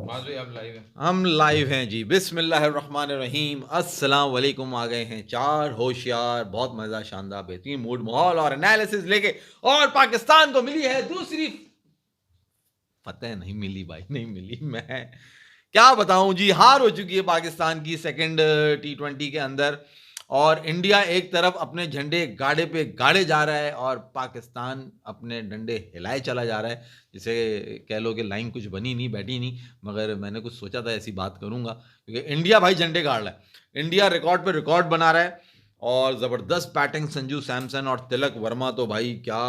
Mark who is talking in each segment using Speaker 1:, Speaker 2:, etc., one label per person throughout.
Speaker 1: भाई आप लाइव हैं।
Speaker 2: हम लाइव हैं जी। बिस्मिल्लाहिर्रहमानिर्रहीम। अस्सलाम वालेकुम। आ गए हैं चार होशियार, बहुत मजा, शानदार, बेहतरीन मूड, माहौल और एनालिसिस लेके। और पाकिस्तान को मिली है दूसरी फतेह। नहीं मिली भाई, नहीं मिली। मैं क्या बताऊं जी, हार हो चुकी है पाकिस्तान की सेकंड T20 के अंदर। और इंडिया एक तरफ अपने झंडे गाड़े पे गाड़े जा रहा है और पाकिस्तान अपने डंडे हिलाए चला जा रहा है। जिसे कह लो कि लाइन कुछ बनी नहीं, बैठी नहीं, मगर मैंने कुछ सोचा था ऐसी बात करूंगा, क्योंकि इंडिया भाई झंडे गाड़ रहा है। इंडिया रिकॉर्ड पे रिकॉर्ड बना रहा है और ज़बरदस्त बैटिंग संजू सैमसन और तिलक वर्मा। तो भाई क्या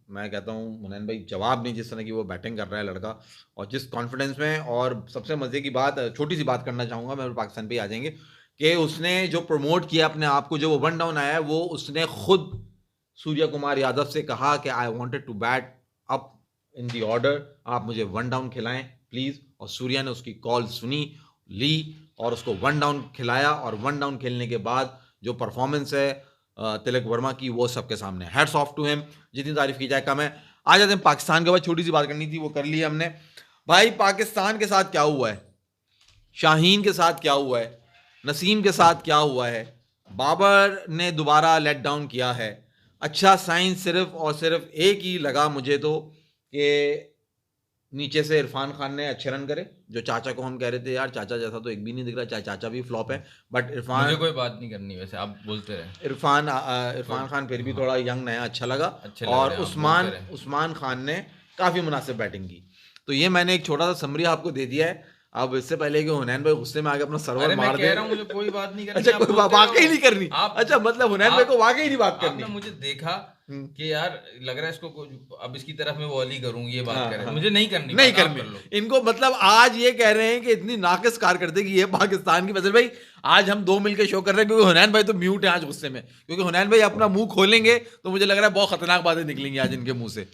Speaker 2: मैं कहता हूँ, मुनैन भाई जवाब नहीं, जिस तरह की वो बैटिंग कर रहा है लड़का, और जिस कॉन्फिडेंस में। और सबसे मज़े की बात, छोटी सी बात करना चाहूँगा, मैं पाकिस्तान पे ही आ जाएंगे, कि उसने जो प्रमोट किया अपने आप को, जो वो वन डाउन आया है, वो उसने खुद सूर्य कुमार यादव से कहा कि I wanted to bat up in the order, आप मुझे वन डाउन खिलाएं प्लीज़। और सूर्या ने उसकी कॉल सुनी, ली और उसको वन डाउन खिलाया। और वन डाउन खेलने के बाद जो परफॉर्मेंस है तिलक वर्मा की, वो सबके सामने, हैट्स ऑफ टू हिम। जितनी तारीफ की जाए कम है। आ जाते हैं पाकिस्तान के बाद, छोटी सी बात करनी थी, वो कर ली हमने। भाई पाकिस्तान के साथ क्या हुआ है, शाहीन के साथ क्या हुआ है, नसीम के साथ क्या हुआ है, बाबर ने दोबारा लेट डाउन किया है। अच्छा साइन सिर्फ और सिर्फ एक ही लगा मुझे तो, कि नीचे से इरफान खान ने अच्छे रन करे। जो चाचा को हम कह रहे थे यार चाचा जैसा तो एक भी नहीं दिख रहा, चाहे चाचा भी फ्लॉप है, बट इरफान,
Speaker 1: मुझे कोई बात नहीं करनी, वैसे आप बोलते रहे।
Speaker 2: इरफान खान फिर भी थोड़ा यंग नया अच्छा लगा।
Speaker 1: अच्छे लग
Speaker 2: और
Speaker 1: रहे हैं, आप
Speaker 2: उस्मान
Speaker 1: बोलते रहे।
Speaker 2: उस्मान खान ने काफ़ी मुनासिब बैटिंग की। तो ये मैंने एक छोटा सा समरी आपको दे दिया है। अब इससे पहले कि हुनैन भाई गुस्से में आके अपना सर्वर
Speaker 1: अरे मैं
Speaker 2: मार
Speaker 1: कह
Speaker 2: दे।
Speaker 1: रहा हूँ मुझे कोई बात नहीं करनी,
Speaker 2: अच्छा,
Speaker 1: आप
Speaker 2: कोई
Speaker 1: बोलते
Speaker 2: वाकई
Speaker 1: रहो।
Speaker 2: नहीं करनी।
Speaker 1: आप
Speaker 2: अच्छा, मतलब हुनैन भाई को वाकई नहीं बात करनी।
Speaker 1: आपने मुझे देखा
Speaker 2: हम्म।
Speaker 1: कि यार लग रहा है इसको अब इसकी तरफ मैं वॉली करूँ, ये बात
Speaker 2: हाँ,
Speaker 1: करे,
Speaker 2: हाँ।
Speaker 1: मुझे नहीं करनी,
Speaker 2: नहीं
Speaker 1: बात आप
Speaker 2: करनी
Speaker 1: कर लो।
Speaker 2: इनको। मतलब आज ये कह रहे हैं कि इतनी नाकिस कारकर्दगी है पाकिस्तान की। वजह भाई आज हम दो मिलकर शो कर रहे हैं, क्योंकि हुनैन भाई तो म्यूट है आज गुस्से में, क्योंकि हुनैन भाई अपना मुंह खोलेंगे तो मुझे लग रहा है बहुत खतरनाक बातें निकलेंगी आज इनके मुंह से।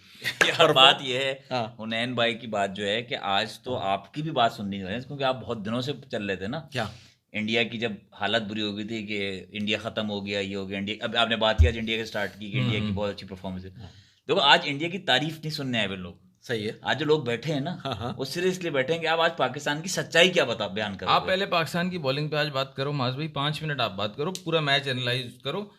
Speaker 3: यार बात ये है,
Speaker 2: हाँ।
Speaker 3: हुनैन भाई की बात जो है कि आज तो आपकी भी बात सुननी है, क्योंकि आप बहुत दिनों से चल रहे थे ना।
Speaker 2: क्या
Speaker 3: इंडिया की जब हालत बुरी हो गई थी कि इंडिया खत्म हो गया, ये हो गया इंडिया, अब आपने बात की आज इंडिया के स्टार्ट की कि इंडिया की बहुत अच्छी परफॉर्मेंस है। देखो आज इंडिया की तारीफ नहीं सुनने आए वे लोग।
Speaker 2: सही है।
Speaker 3: आज जो लोग बैठे हैं ना,
Speaker 2: हाँ।
Speaker 3: वो सीरियसली बैठे हैं कि आप आज पाकिस्तान की सच्चाई क्या बयान करो।
Speaker 1: आप पहले पाकिस्तान की बॉलिंग पे आज बात करो माज भाई, 5 मिनट आप बात करो, पूरा मैच एनालाइज करो,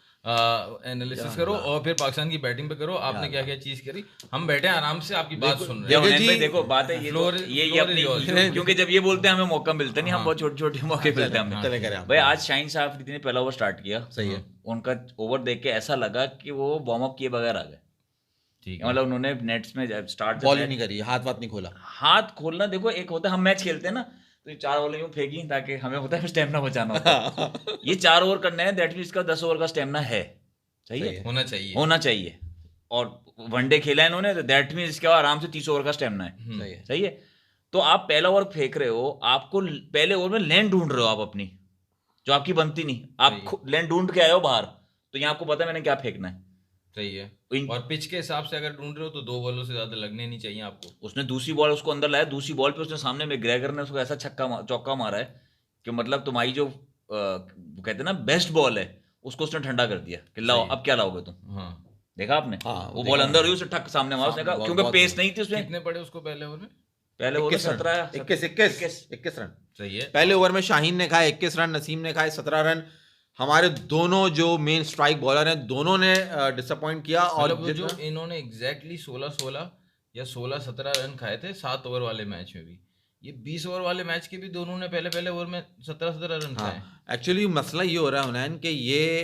Speaker 1: एनालिसिस करो, और फिर पाकिस्तान की बैटिंग पे करो, आपने क्या क्या चीज करी। हम बैठे हैं आराम से आपकी बात सुन रहे हैं।
Speaker 2: देखो जी,
Speaker 3: देखो बात है ये
Speaker 1: फ्लोर
Speaker 3: अपनी, क्योंकि जब ये बोलते हैं हमें मौका मिलता नहीं, हम बहुत छोटे छोटे मौके मिलते हैं हमें।
Speaker 2: चले करें आप।
Speaker 3: भाई आज शाहीन शाह अफरीदी ने पहला ओवर स्टार्ट किया,
Speaker 2: सही है।
Speaker 3: उनका ओवर देख के ऐसा लगा कि वो वार्म अप किए बगैर आ गए।
Speaker 1: ठीक है,
Speaker 3: मतलब उन्होंने नेट्स में स्टार्ट
Speaker 2: बॉल ही नहीं करी, हाथ वाथ नहीं खोला।
Speaker 3: हाथ खोलना, देखो एक होता है हम मैच खेलते हैं ना, तो 4 ओवर यूं फेंकी ताकि हमें होता है स्टेमिना बचाना होता है। ये 4 ओवर करना है, दैट मीन इसका 10 ओवर का स्टेमिना है। सही है,
Speaker 1: होना चाहिए,
Speaker 3: होना चाहिए। और वनडे खेला है इन्होंने, तो दैट मीन इसके बाद आराम से 30 ओवर का स्टेमिना है।
Speaker 2: सही है।
Speaker 3: सही है। तो आप पहला ओवर फेंक रहे हो, आपको पहले ओवर में लेन ढूंढ रहे हो आप अपनी, जो आपकी बनती नहीं, आप लेन ढूंढ के आए हो बाहर, तो यहाँ आपको पता है मैंने क्या फेंकना है।
Speaker 1: सही है। और पिच के हिसाब से अगर ढूंढ रहे हो तो 2 बॉलों से ज्यादा लगने नहीं चाहिए आपको।
Speaker 3: उसने दूसरी बॉल उसको अंदर लाया, दूसरी बॉल पे उसने सामने में ग्रेगर ने उसको ऐसा चौका मारा है कि मतलब तुम्हारी जो कहते हैं ना बेस्ट बॉल है, उसको उसने ठंडा कर दिया कि लाओ अब क्या लाओगे तुम।
Speaker 1: हाँ,
Speaker 3: देखा आपने?
Speaker 2: हाँ,
Speaker 3: वो बॉल अंदर हुई, उसे ठक सामने मारा, उसने कहा क्योंकि पेस नहीं थी उसमें।
Speaker 1: कितने पड़े उसको पहले ओवर में?
Speaker 3: पहले ओवर
Speaker 2: 21 रन।
Speaker 1: सही है।
Speaker 2: पहले ओवर में शाहीन ने खाए 21 रन, नसीम ने खाए 17 रन। हमारे दोनों जो मेन स्ट्राइक बॉलर हैं, दोनों ने डिसअपॉइंट किया। और
Speaker 1: मतलब जो इन्होंने एग्जैक्टली 16-16 या 16-17 रन खाए थे 7 ओवर वाले मैच में भी, ये 20 ओवर वाले मैच के भी दोनों ने पहले ओवर में 17-17 रन खाए।
Speaker 2: एक्चुअली मसला ये हो रहा है हुनैन कि ये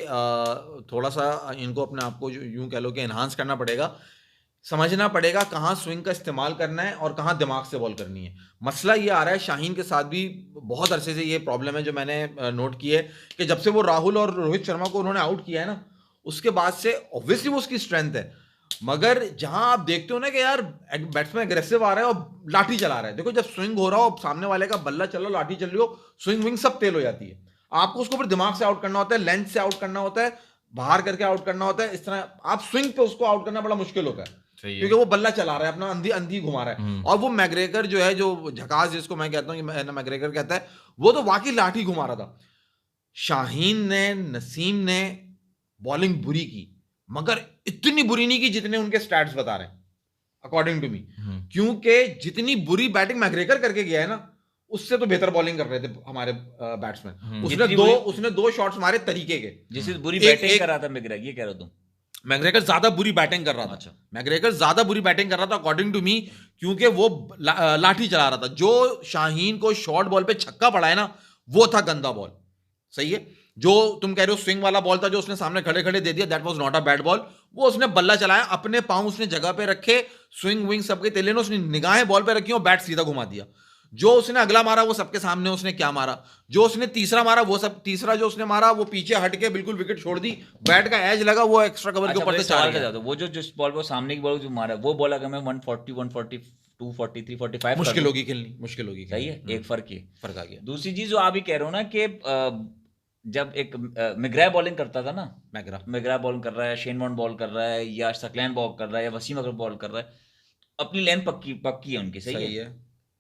Speaker 2: थोड़ा सा इनको अपने आप को यूं कह लो कि एनहांस करना पड़ेगा, समझना पड़ेगा कहाँ स्विंग का इस्तेमाल करना है और कहाँ दिमाग से बॉल करनी है। मसला ये आ रहा है, शाहीन के साथ भी बहुत अरसे से ये प्रॉब्लम है जो मैंने नोट की है, कि जब से वो राहुल और रोहित शर्मा को उन्होंने आउट किया है ना, उसके बाद से ऑब्वियसली वो उसकी स्ट्रेंथ है, मगर जहां आप देखते हो ना कि यार बैट्समैन एग्रेसिव आ रहा है और लाठी चला रहा है। देखो जब स्विंग हो रहा हो, सामने वाले का बल्ला चल रहा हो, लाठी चल रही हो, स्विंग विंग सब तेल हो जाती है। आपको उसको फिर दिमाग से आउट करना होता है, लेंथ से आउट करना होता है, बाहर करके आउट करना होता है। इस तरह आप स्विंग पे उसको आउट करना बड़ा मुश्किल होता है, क्योंकि वो बल्ला चला रहा है, अपना अंधी अंधी घुमा रहा है। और वो मैग्रेगर जो है, जो झकास जिसको मैं कहता हूँ मैग्रेगर कहता है, वो तो वाकई लाठी घुमा रहा था। शाहीन ने, नसीम ने बॉलिंग बुरी की, मगर इतनी बुरी नहीं की जितने उनके स्टैट्स बता रहे हैं अकॉर्डिंग टू मी। क्योंकि जितनी बुरी बैटिंग मैग्रेगर करके गया है ना, उससे तो बेहतर बॉलिंग कर रहे थे हमारे बैट्समैन।
Speaker 3: जितनी बुरी-
Speaker 2: उसने दो शॉट्स मारे तरीके के,
Speaker 3: जिससे बुरी
Speaker 2: एक-
Speaker 3: बैटिंग
Speaker 2: एक-
Speaker 3: कर रहा था मैकग्रेगर, ये कह रहा हूं तुम?
Speaker 2: मैकग्रेगर ज्यादा बुरी बैटिंग कर रहा था।
Speaker 3: अच्छा।
Speaker 2: मैकग्रेगर ज्यादा बुरी बैटिंग कर रहा था अकॉर्डिंग टू मी, क्योंकि वो लाठी चला रहा था। जो शाहीन को शॉर्ट बॉल पे छक्का पड़ा है ना, वो था गंदा बॉल। सही है। जो तुम कह रहे हो स्विंग वाला बॉल था जो उसने सामने खड़े खड़े दे दिया, that was not a bad ball. वो उसने बल्ला चलाया, अपने पांव उसने जगह पे रखे, स्विंग विंग सबके तेले ने उसने निगाहें बॉल पे रखी और बैट सीधा घुमा दिया। जो उसने अगला मारा वो सबके सामने उसने क्या मारा, जो उसने तीसरा मारा वो सब, तीसरा जो उसने मारा वो पीछे हट के बिल्कुल विकेट छोड़ दी, बैट का एज लगा, वो एक्स्ट्रा कवर के ऊपर से चार गया।
Speaker 3: वो जो जिस बॉल को सामने की बॉल जो मारा वो बॉल अगर मैं 140 140 240 345
Speaker 2: मुश्किल होगी खेलनी, मुश्किल होगी।
Speaker 3: सही है, एक फर्क
Speaker 2: आ गया।
Speaker 3: दूसरी चीज जो आप ही कह रहे हो ना कि जब एक मैकग्रा बॉलिंग करता था ना, मैकग्रा बॉलिंग कर रहा है, शेन वॉर्न बॉल कर रहा है, या सकलैन बॉल कर रहा है, या वसीम अगर बॉल कर रहा है, अपनी लेंथ पक्की है उनकी। सही है।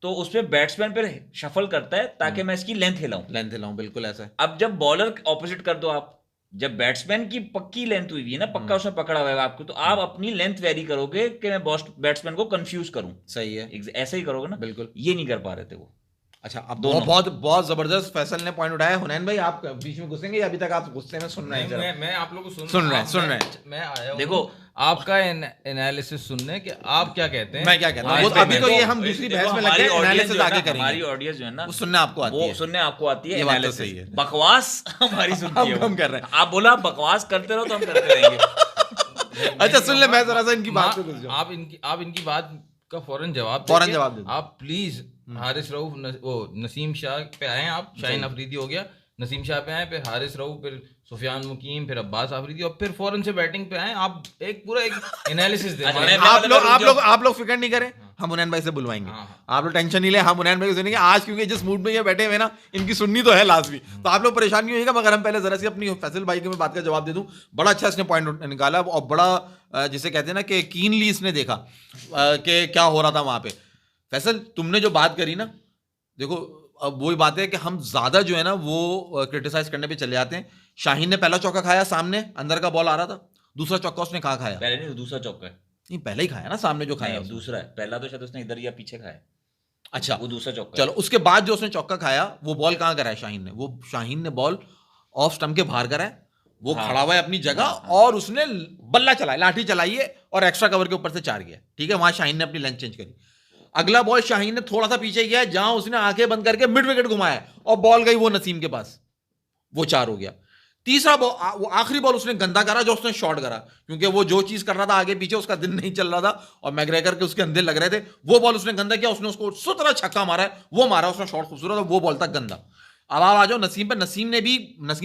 Speaker 3: तो उसमें बैट्समैन पे शफल करता है ताकि मैं इसकी लेंथ हिलाऊं,
Speaker 2: बिल्कुल ऐसा है।
Speaker 3: अब जब बॉलर ऑपोजिट कर दो आप, जब बैट्समैन की पक्की लेंथ हुई है ना, पक्का उसने पकड़ा हुआ है आपको, तो आप अपनी लेंथ वेरी करोगे कि मैं बैट्समैन को कंफ्यूज करूं।
Speaker 2: सही है,
Speaker 3: ऐसा ही करोगे ना।
Speaker 2: बिल्कुल
Speaker 3: ये नहीं कर पा रहे थे वो।
Speaker 2: अच्छा, अब बहुत जबरदस्त फैसल ने पॉइंट उठाया। हुनैन भाई आप बीच में घुसेंगे या अभी तक आप गुस्से में सुन रहे हैं?
Speaker 1: मैं आप लोगों को
Speaker 2: सुन रहे हैं।
Speaker 1: मैं आया हूं
Speaker 3: देखो
Speaker 1: आपका एनालिसिस सुनने कि आप क्या कहते हैं,
Speaker 2: मैं क्या कहता हूं। अभी तो ये हम दूसरी बहस में लगे, एनालिसिस आगे करेंगे।
Speaker 3: हमारी ऑडियंस जो है ना,
Speaker 2: वो सुनने आपको आती है,
Speaker 3: एनालिसिस। बकवास हमारी सुनती है,
Speaker 2: हम कर रहे हैं।
Speaker 3: आप बोला आप बकवास करते रहो तो हम करते रहेंगे।
Speaker 2: अच्छा सुन ले, मैं जरा सा इनकी बात पे घुस जाऊं।
Speaker 1: आप इनकी बात का फौरन जवाब
Speaker 2: दे।
Speaker 1: आप प्लीज हारिस रऊफ नसीम शाह पे आए, आप शाहीन अफरीदी हो गया, नसीम शाह पे आए, फिर हारिस रऊफ, फिर सुफियान मुकीम, फिर अब्बास अफरीदी, और फिर फौरन से बैटिंग पे आए। आप एक पूरा एक एनालिसिस दें।
Speaker 2: आप लोग फिक्र नहीं करें, हम हुनैन भाई से बुलवाएंगे। आप लोग टेंशन नहीं ले, हम हुनैन भाई को सुनेंगे आज, क्योंकि जिस मूड में ये बैठे हुए ना, इनकी सुननी तो है लाजमी। तो आप लोग परेशान नहीं होइएगा, मगर हम पहले जरा सी अपनी फैसल भाई की मैं बात का जवाब दे दूं। बड़ा अच्छा इसने पॉइंट निकाला, और बड़ा जिसे कहते हैं ना कि कीनली इसने देखा कि क्या हो रहा था वहां पे। फैसल तुमने जो बात करी ना, देखो अब वही बात है कि हम ज्यादा जो है ना वो क्रिटिसाइज करने पे चले जाते हैं। शाहीन ने पहला चौका खाया, सामने अंदर का बॉल आ रहा था। दूसरा चौका उसने कहाँ खाया?
Speaker 3: पहले नहीं, दूसरा चौका है।
Speaker 2: नहीं, पहले ही खाया ना, सामने जो खाया
Speaker 3: दूसरा है। पहला तो शायद उसने इधर या पीछे खाया।
Speaker 2: अच्छा,
Speaker 3: वो दूसरा चौका।
Speaker 2: चलो, उसके बाद जो उसने चौका खाया वो बॉल कहाँ कराया शाहीन ने? वो शाहीन ने बॉल ऑफ स्टंप के बाहर कराया, वो खड़ा हुआ है अपनी जगह, और उसने बल्ला चलाया, लाठी चलाई है, और एक्स्ट्रा कवर के ऊपर से चार गया। ठीक है, वहां शाहीन ने अपनी लेंथ चेंज करी। अगला बॉल शाहीन ने थोड़ा सा पीछे किया, जहां उसने आंखें बंद करके मिड विकेट घुमाया और बॉल गई वो नसीम के पास, वो चार हो गया। तीसरा बॉल, वो आखिरी बॉल उसने गंदा करा जो उसने शॉट करा, क्योंकि वो जो चीज कर रहा था आगे पीछे उसका दिन नहीं चल रहा था और मैकग्रेगर के उसके अंधे लग रहे थे। वो बॉल उसने गंदा किया, उसने उसको सुतरा छक्का मारा है, वो मारा उसने शॉट खूबसूरत, वो बॉल था गंदा। अब आप आ जाओ नसीम पे। नसीम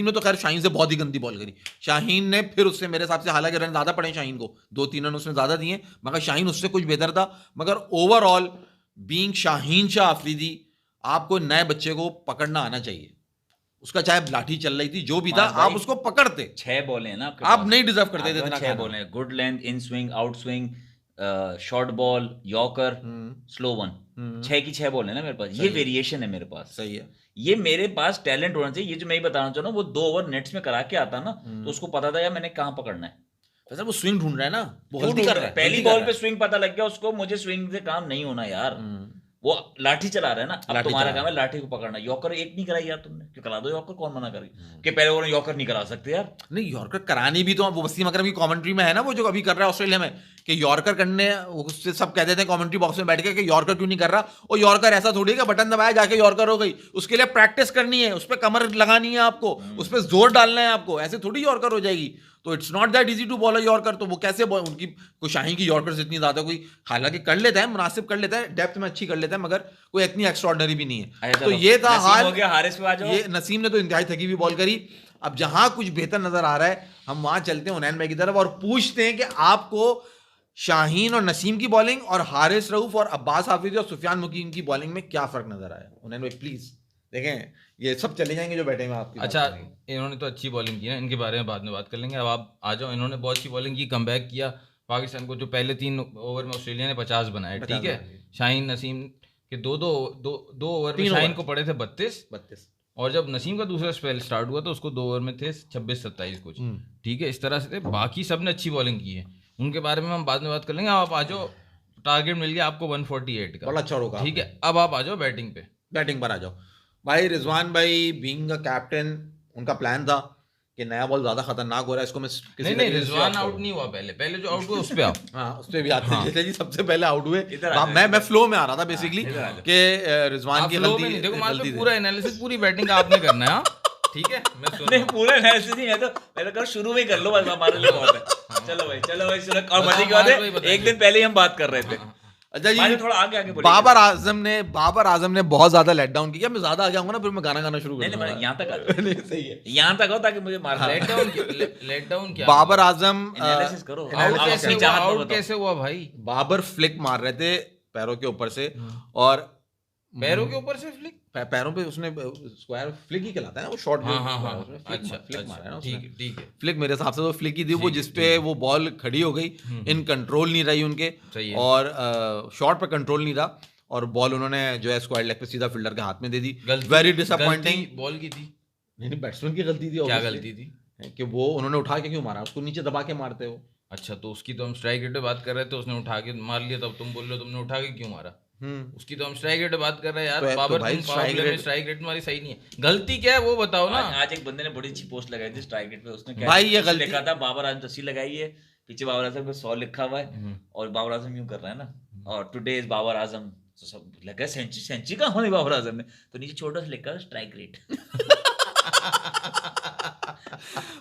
Speaker 2: ने तो खैर शाहीन से बहुत ही गंदी बॉल करी। शाहीन ने फिर उससे मेरे हिसाब से, हालांकि रन ज्यादा पड़े शाहीन को, 2-3 रन उसने ज्यादा दिए, मगर शाहीन उससे कुछ बेहतर था। मगर ओवरऑल बीइंग शाहीन शाह अफरीदी, आपको नए बच्चे को पकड़ना आना चाहिए। उसका चाहे लाठी चल रही थी, जो भी था, आप उसको पकड़ते।
Speaker 3: 6 बॉल है ना आपके
Speaker 2: आप
Speaker 3: पास।
Speaker 2: नहीं डिजर्व करते थे इतना।
Speaker 3: 6 बॉल है, good length, in swing, out swing, short ball, yorker, slow one. 6 की 6 बॉल है ना मेरे पास। ये वेरिएशन है मेरे पास।
Speaker 2: सही है।
Speaker 3: ये मेरे पास टैलेंट होना चाहिए। ये जो मैं ही बताना चाह रहा हूँ, वो 2 ओवर नेट्स में करा के आता ना, तो उसको पता था यार मैंने कहाँ पकड़ना है।
Speaker 2: सर वो स्विंग ढूंढ रहा है ना, वो गलती कर रहा है।
Speaker 3: पहली बॉल पे स्विंग पता लग गया उसको, मुझे स्विंग से काम नहीं होना यार। वो लाठी चला रहा है ना, अब तुम्हारा काम है लाठी को पकड़ना। यॉर्कर एक नहीं कराई यार तुमने, क्यों करा दो यॉर्कर, कौन मना करेगी कि पहले वो यॉर्कर नहीं करा सकते यार।
Speaker 2: नहीं, यॉर्कर करानी भी तो वो वसीम अकरम की कमेंट्री में है ना, वो जो अभी कर रहा है ऑस्ट्रेलिया में, कि यॉर्कर करने, उससे सब कहते थे कमेंट्री बॉक्स में बैठ के कि यॉर्कर क्यों नहीं कर रहा। और यॉर्कर ऐसा थोड़ी है, बटन दबाया जाके यॉर्कर हो गई। उसके लिए प्रैक्टिस करनी है, उस पर कमर लगानी है आपको, उस पर जोर डालना है आपको, ऐसे थोड़ी यॉर्कर हो जाएगी। तो it's not that easy to bowl a yorker. तो वो कैसे उनकी कोई शाहीन की यॉर्कर इतनी ज्यादा कोई, हालांकि कर लेता है, मुनासिब कर लेता है, डेप्थ में अच्छी कर लेता है, मगर कोई इतनी एक्स्ट्राऑर्डिनरी भी नहीं है। तो ये था हाल।
Speaker 3: हो गया हारिस पे आ जाओ।
Speaker 2: ये नसीम ने तो इंतहाई थकी हुई बॉल करी। अब जहां कुछ बेहतर नजर आ रहा है, हम वहां चलते हैं हुनैन भाई की तरफ और पूछते हैं कि आपको शाहीन और नसीम की बॉलिंग और हारिस रऊफ और अब्बास हाफिज और सुफियान मुकीम की बॉलिंग में क्या फर्क नजर आया? हुनैन भाई प्लीज। देखें, ये सब चले जाएंगे जो बैठे हैं आपकी।
Speaker 1: अच्छा, इन्होंने तो अच्छी बॉलिंग की है, इनके बारे में बाद में बात कर लेंगे। अब आप आ जाओ। इन्होंने बहुत अच्छी बॉलिंग की, कमबैक किया पाकिस्तान को, जो पहले 3 ओवर में ऑस्ट्रेलिया ने 50 बनाए। ठीक है, शाहीन नसीम के दो ओवर में शाहीन को पड़े थे 32, और जब नसीम का दूसरा स्पेल स्टार्ट हुआ तो उसको 2 ओवर में थे 26-27 कुछ। ठीक है, इस तरह से बाकी सब ने अच्छी बॉलिंग की है, उनके बारे में हम बाद में बात कर लेंगे। आप आ जाओ, टारगेट मिल गया आपको 148 का,
Speaker 2: बड़ा अच्छा रोका।
Speaker 1: ठीक है, अब आप आ जाओ बैटिंग पे।
Speaker 2: बैटिंग पर आ जाओ भाई। रिजवान भाई बीइंग अ कैप्टन, उनका प्लान था कि नया बॉल ज्यादा खतरनाक हो रहा है, इसको मैं किसी
Speaker 1: नहीं
Speaker 2: तरीके
Speaker 1: नहीं,
Speaker 2: से
Speaker 1: रिजवान
Speaker 2: stop
Speaker 1: आउट
Speaker 2: करूं।
Speaker 1: नहीं हुआ, पहले जो आउट हुआ उस पे आओ।
Speaker 2: हाँ उस पे भी आते हैं जैसे जी सबसे पहले आउट हुए।
Speaker 3: इधर आ
Speaker 2: मैं फ्लो में आ रहा था बेसिकली
Speaker 3: इधर आ जाओ।
Speaker 2: कि रिजवान
Speaker 1: आप
Speaker 2: की
Speaker 1: फ्लो में
Speaker 2: गलती
Speaker 1: नहीं, देखो मान लो
Speaker 2: गलती
Speaker 1: पूरा एनालिसिस पूरी बैटिंग का आपने करना है। हाँ ठीक है, मैं सुन
Speaker 3: नहीं पूरा एनालिसिस नहीं है तो मैं तो शुरू में ही कर लो, बस हमारे लिए बहुत है। चलो भाई सुनो, और मजे की बात
Speaker 1: हमारे को ही
Speaker 3: है एक दिन पहले ही हम बात कर रहे थे।
Speaker 2: अच्छा
Speaker 3: हमारे
Speaker 2: जी
Speaker 3: थोड़ा आगे आगे बोलिए।
Speaker 2: बाबर आजम ने बहुत ज्यादा लेट डाउन किया। मैं ज्यादा आगे आऊंगा ना फिर मैं गाना गाना शुरू कर
Speaker 3: नहीं
Speaker 2: दूंगा।
Speaker 3: मैं यहाँ तक आता
Speaker 2: नहीं सही है।
Speaker 3: यहाँ तक हो ताकि मुझे मार
Speaker 1: लेट डाउन क्या?
Speaker 2: बाबर आजम
Speaker 3: एनालिसिस करो।
Speaker 1: आउट
Speaker 3: आप
Speaker 1: कैसे
Speaker 3: अपनी
Speaker 1: हुआ?
Speaker 3: चाहत में
Speaker 1: आउट
Speaker 3: बताओ।
Speaker 1: कैसे हुआ भाई?
Speaker 2: बाबर फ्लिक मार रहे थे पैरों के ऊपर से, और
Speaker 1: पैरों के ऊपर से फ्लिक?
Speaker 2: पैरों पे उसने स्क्वायर फ्लिक ही कहलाता है ना वो शॉट।
Speaker 1: हाँ,
Speaker 2: अच्छा
Speaker 1: अच्छा
Speaker 2: मारा है ना
Speaker 1: ठीक
Speaker 2: उसने।
Speaker 1: है ठीक है,
Speaker 2: फ्लिक मेरे हिसाब से तो फ्लिक ही थी वो,
Speaker 1: ठीक है,
Speaker 2: जिसपे वो बॉल खड़ी हो गई, इन कंट्रोल नहीं रही उनके,
Speaker 1: सही है।
Speaker 2: और शॉट पे कंट्रोल नहीं रहा, और बॉल उन्होंने जो है स्क्वायर लेग पे सीधा फील्डर के हाथ में दे दी। Very disappointing.
Speaker 1: बॉल की थी?
Speaker 2: नहीं बैट्समैन की गलती थी।
Speaker 1: क्या
Speaker 2: obviously,
Speaker 1: गलती थी?
Speaker 2: कि वो उन्होंने उठा के क्यों मारा, उसको नीचे दबा के मारते हो।
Speaker 1: अच्छा तो उसकी तो हम स्ट्राइक रेट पे बात कर रहे थे, उसने उठा के मार लिया, तब तुम बोल रहे हो तुमने उठा के क्यों मारा? उसकी तो हम स्ट्राइक रेट पे बात कर रहे हैं यार।
Speaker 2: तो
Speaker 1: बाबर
Speaker 2: भाई
Speaker 1: तुम पावर प्ले में स्ट्राइक रेट तुम्हारी सही नहीं है, गलती क्या है वो बताओ ना।
Speaker 3: आज एक बंदे ने बड़ी अच्छी पोस्ट लगाई थी स्ट्राइक रेट पे, उसने क्या
Speaker 2: भाई ये
Speaker 3: उसने
Speaker 2: गलती-
Speaker 3: लिखा था बाबर आजम तस्वीर लगाई है, पीछे बाबर आजम पे 100 लिखा हुआ है, और बाबर आजम यूं कर रहा है ना, और टुडे इज बाबर आजम, तो सब लगा सेंचुरी कहाँ होनी बाबर आजम ने, तो नीचे छोटा सा लिखा स्ट्राइक रेट।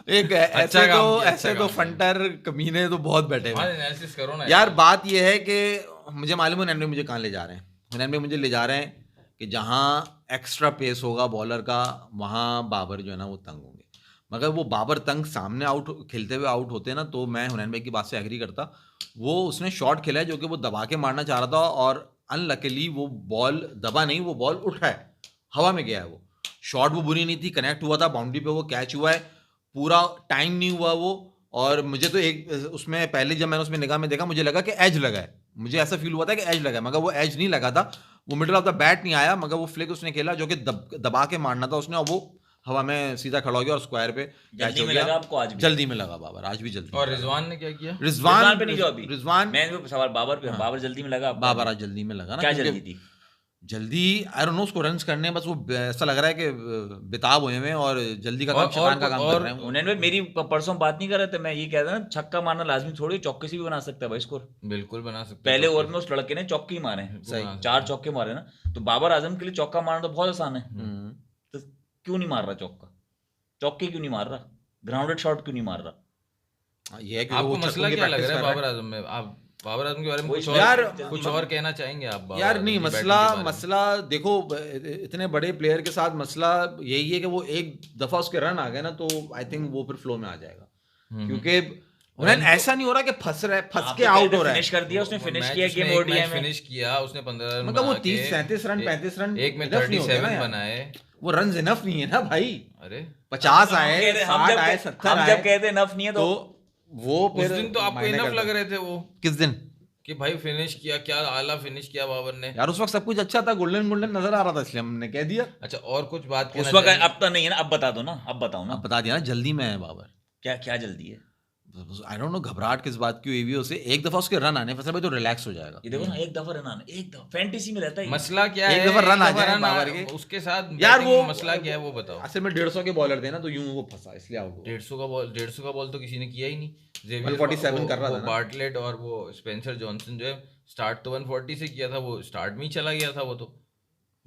Speaker 2: एक
Speaker 1: अच्छा काम किया,
Speaker 2: ऐसे
Speaker 1: अच्छा
Speaker 2: तो
Speaker 1: काम
Speaker 2: फंटर कमीने तो बहुत बैठे हुए हैं।
Speaker 1: एनालिसिस करो ना
Speaker 2: यार बात यह है कि मुझे मालूम है हुनैन भाई मुझे कहाँ ले जा रहे हैं। हुनैन भाई मुझे ले जा रहे हैं कि जहाँ एक्स्ट्रा पेस होगा बॉलर का, वहाँ बाबर जो है ना वो तंग होंगे। मगर वो बाबर तंग सामने आउट खेलते हुए आउट होते ना, तो मैं हुनैन भाई की बात से एग्री करता। वो उसने शॉट खेला है जो कि वो दबा के मारना चाह रहा था, और अनलकीली वो बॉल दबा नहीं, वो बॉल उठा है, हवा में गया है। वो शॉट वो बुरी नहीं थी, कनेक्ट हुआ था बाउंड्री पे, वो कैच हुआ है, पूरा टाइम नहीं हुआ वो। और मुझे तो एक उसमें पहले जब मैंने उसमें निगाह में देखा मुझे लगा कि एज लगा है, मुझे ऐसा फील हुआ था कि एज लगा है, मगर वो एज नहीं लगा था, वो मिडल ऑफ द बैट नहीं आया, मगर वो फ्लिक उसने खेला जो कि दबा के मारना था उसने, और वो हवा में सीधा खड़ा हो गया और स्क्वायर पे कैच
Speaker 3: जल्दी
Speaker 2: हो
Speaker 3: में
Speaker 2: गया।
Speaker 3: लगा आपको आज भी?
Speaker 2: जल्दी में लगा बाबर, आज भी जल्दी।
Speaker 1: और रिजवान ने क्या किया?
Speaker 3: रिजवान पे नहीं जो अभी
Speaker 2: रिजवान
Speaker 3: मैं सवाल बाबर पे, बाबर जल्दी में लगा आपको?
Speaker 2: बाबर आज जल्दी में लगा ना।
Speaker 3: क्या
Speaker 2: क्योंकि
Speaker 3: जल्दी थी?
Speaker 2: जल्दी आई डोंट नो उसको रन्स करने हैं, बस वो ऐसा लग रहा है कि बेताब हुए हैं और जल्दी का काम
Speaker 1: और-
Speaker 2: शैतान का काम
Speaker 1: और-
Speaker 2: कर रहे हैं।
Speaker 3: उन्होंने भाई मेरी परसों बात नहीं कर रहे थे, मैं ये कह रहा था ना छक्का मारना लाजमी थोड़ी, चौके से भी बना सकता है भाई स्कोर।
Speaker 1: बिल्कुल बना सकते
Speaker 3: पहले
Speaker 1: हो।
Speaker 3: ओवर में उस लड़के ने चौके ही मारे,
Speaker 1: सही।
Speaker 3: 4 चौके मारे ना, तो बाबर आजम के लिए चौका मारना तो बहुत आसान है,
Speaker 2: हम्म।
Speaker 3: तो क्यों नहीं मार रहा चौका? चौके क्यों नहीं मार रहा? ग्राउंडेड शॉट क्यों नहीं मार रहा?
Speaker 2: ये है कि
Speaker 1: आपको
Speaker 2: वो
Speaker 1: मसला
Speaker 2: छक्कों की
Speaker 1: क्या लग
Speaker 2: practice
Speaker 1: रहा है
Speaker 2: कर
Speaker 1: बाबर आजम में? आप बाबर आजम के बारे में
Speaker 3: कोई
Speaker 1: कुछ
Speaker 2: यार,
Speaker 1: और कुछ और कहना चाहेंगे आप? बाबर
Speaker 2: यार
Speaker 1: आजम
Speaker 2: नहीं,
Speaker 1: की बैटिंग
Speaker 2: मसला
Speaker 1: के बारे में?
Speaker 2: मसला देखो, इतने बड़े प्लेयर के साथ मसला यही है कि वो एक दफा उसके रन आ गए ना, तो आई थिंक वो फिर फ्लो में आ जाएगा। क्योंकि उन्हें ऐसा नहीं हो रहा कि फंस के आउट हो रहा है।
Speaker 3: फिनिश कर दिया उसने, फिनिश
Speaker 1: मैच
Speaker 3: किया
Speaker 1: उसने
Speaker 3: गेम
Speaker 1: एक
Speaker 3: ओडीआई
Speaker 1: मैच
Speaker 3: में,
Speaker 1: फिनिश किया उसने 15 रन
Speaker 2: मतलब वो
Speaker 1: बना
Speaker 2: 30
Speaker 1: के,
Speaker 2: 37 रन 35 रन
Speaker 1: एक में
Speaker 2: enough नहीं होते ना
Speaker 1: 37
Speaker 2: यार।
Speaker 1: बनाए।
Speaker 2: वो रन इनफ नहीं है ना भाई।
Speaker 1: अरे
Speaker 2: 50
Speaker 3: हम
Speaker 2: आए,
Speaker 3: कह रहे-
Speaker 2: 60 आए, 70
Speaker 3: हम
Speaker 2: आए,
Speaker 3: जब कहते इनफ नहीं है
Speaker 2: तो
Speaker 3: तो
Speaker 2: वो
Speaker 1: उस
Speaker 2: फिर
Speaker 1: दिन तो आपको
Speaker 2: मायने
Speaker 1: इनफ
Speaker 2: करता
Speaker 1: लग
Speaker 2: है।
Speaker 1: रहे थे वो,
Speaker 2: किस दिन?
Speaker 1: कि भाई फिनिश किया, क्या आला फिनिश किया बाबर ने।
Speaker 2: यार उस वक्त सब कुछ अच्छा था, गोल्डन गोल्डन नजर आ रहा था, इसलिए हमने कह दिया।
Speaker 1: अच्छा और कुछ बात
Speaker 3: उस
Speaker 1: कहना
Speaker 3: वक्त,
Speaker 1: चाहेंगे?
Speaker 3: अब तो नहीं है ना, अब बता दो ना, अब बताओ ना,
Speaker 2: अब बता दिया ना, जल्दी में है बाबर।
Speaker 3: क्या क्या जल्दी है?
Speaker 2: आई डोंट नो घबराहट किस बात की हुई हुई है उसे। एक दफा उसके रन आने फैसल भाई तो रिलैक्स हो जाएगा।
Speaker 3: ये देखो ना, एक दफा रन आना, एक दफा फैंटेसी में रहता है ये।
Speaker 1: मसला क्या
Speaker 2: एक
Speaker 1: है?
Speaker 2: दफा रन आ जाए
Speaker 1: रन
Speaker 2: बाबर के।
Speaker 1: उसके साथ
Speaker 2: यार
Speaker 1: बैटिंग
Speaker 2: वो
Speaker 1: में मसला क्या है वो बताओ।
Speaker 2: असल में 150 के बॉलर थे ना, तो यूं वो फंसा, इसलिए आउट हुआ।
Speaker 1: 150 का बॉल तो किसी ने किया ही नहीं। Xavier
Speaker 2: 147 कर रहा था ना।
Speaker 1: बार्टलेट और वो स्पेंसर जॉनसन जो है, स्टार्ट तो 140 से किया था, वो स्टार्ट में ही चला गया था वो तो।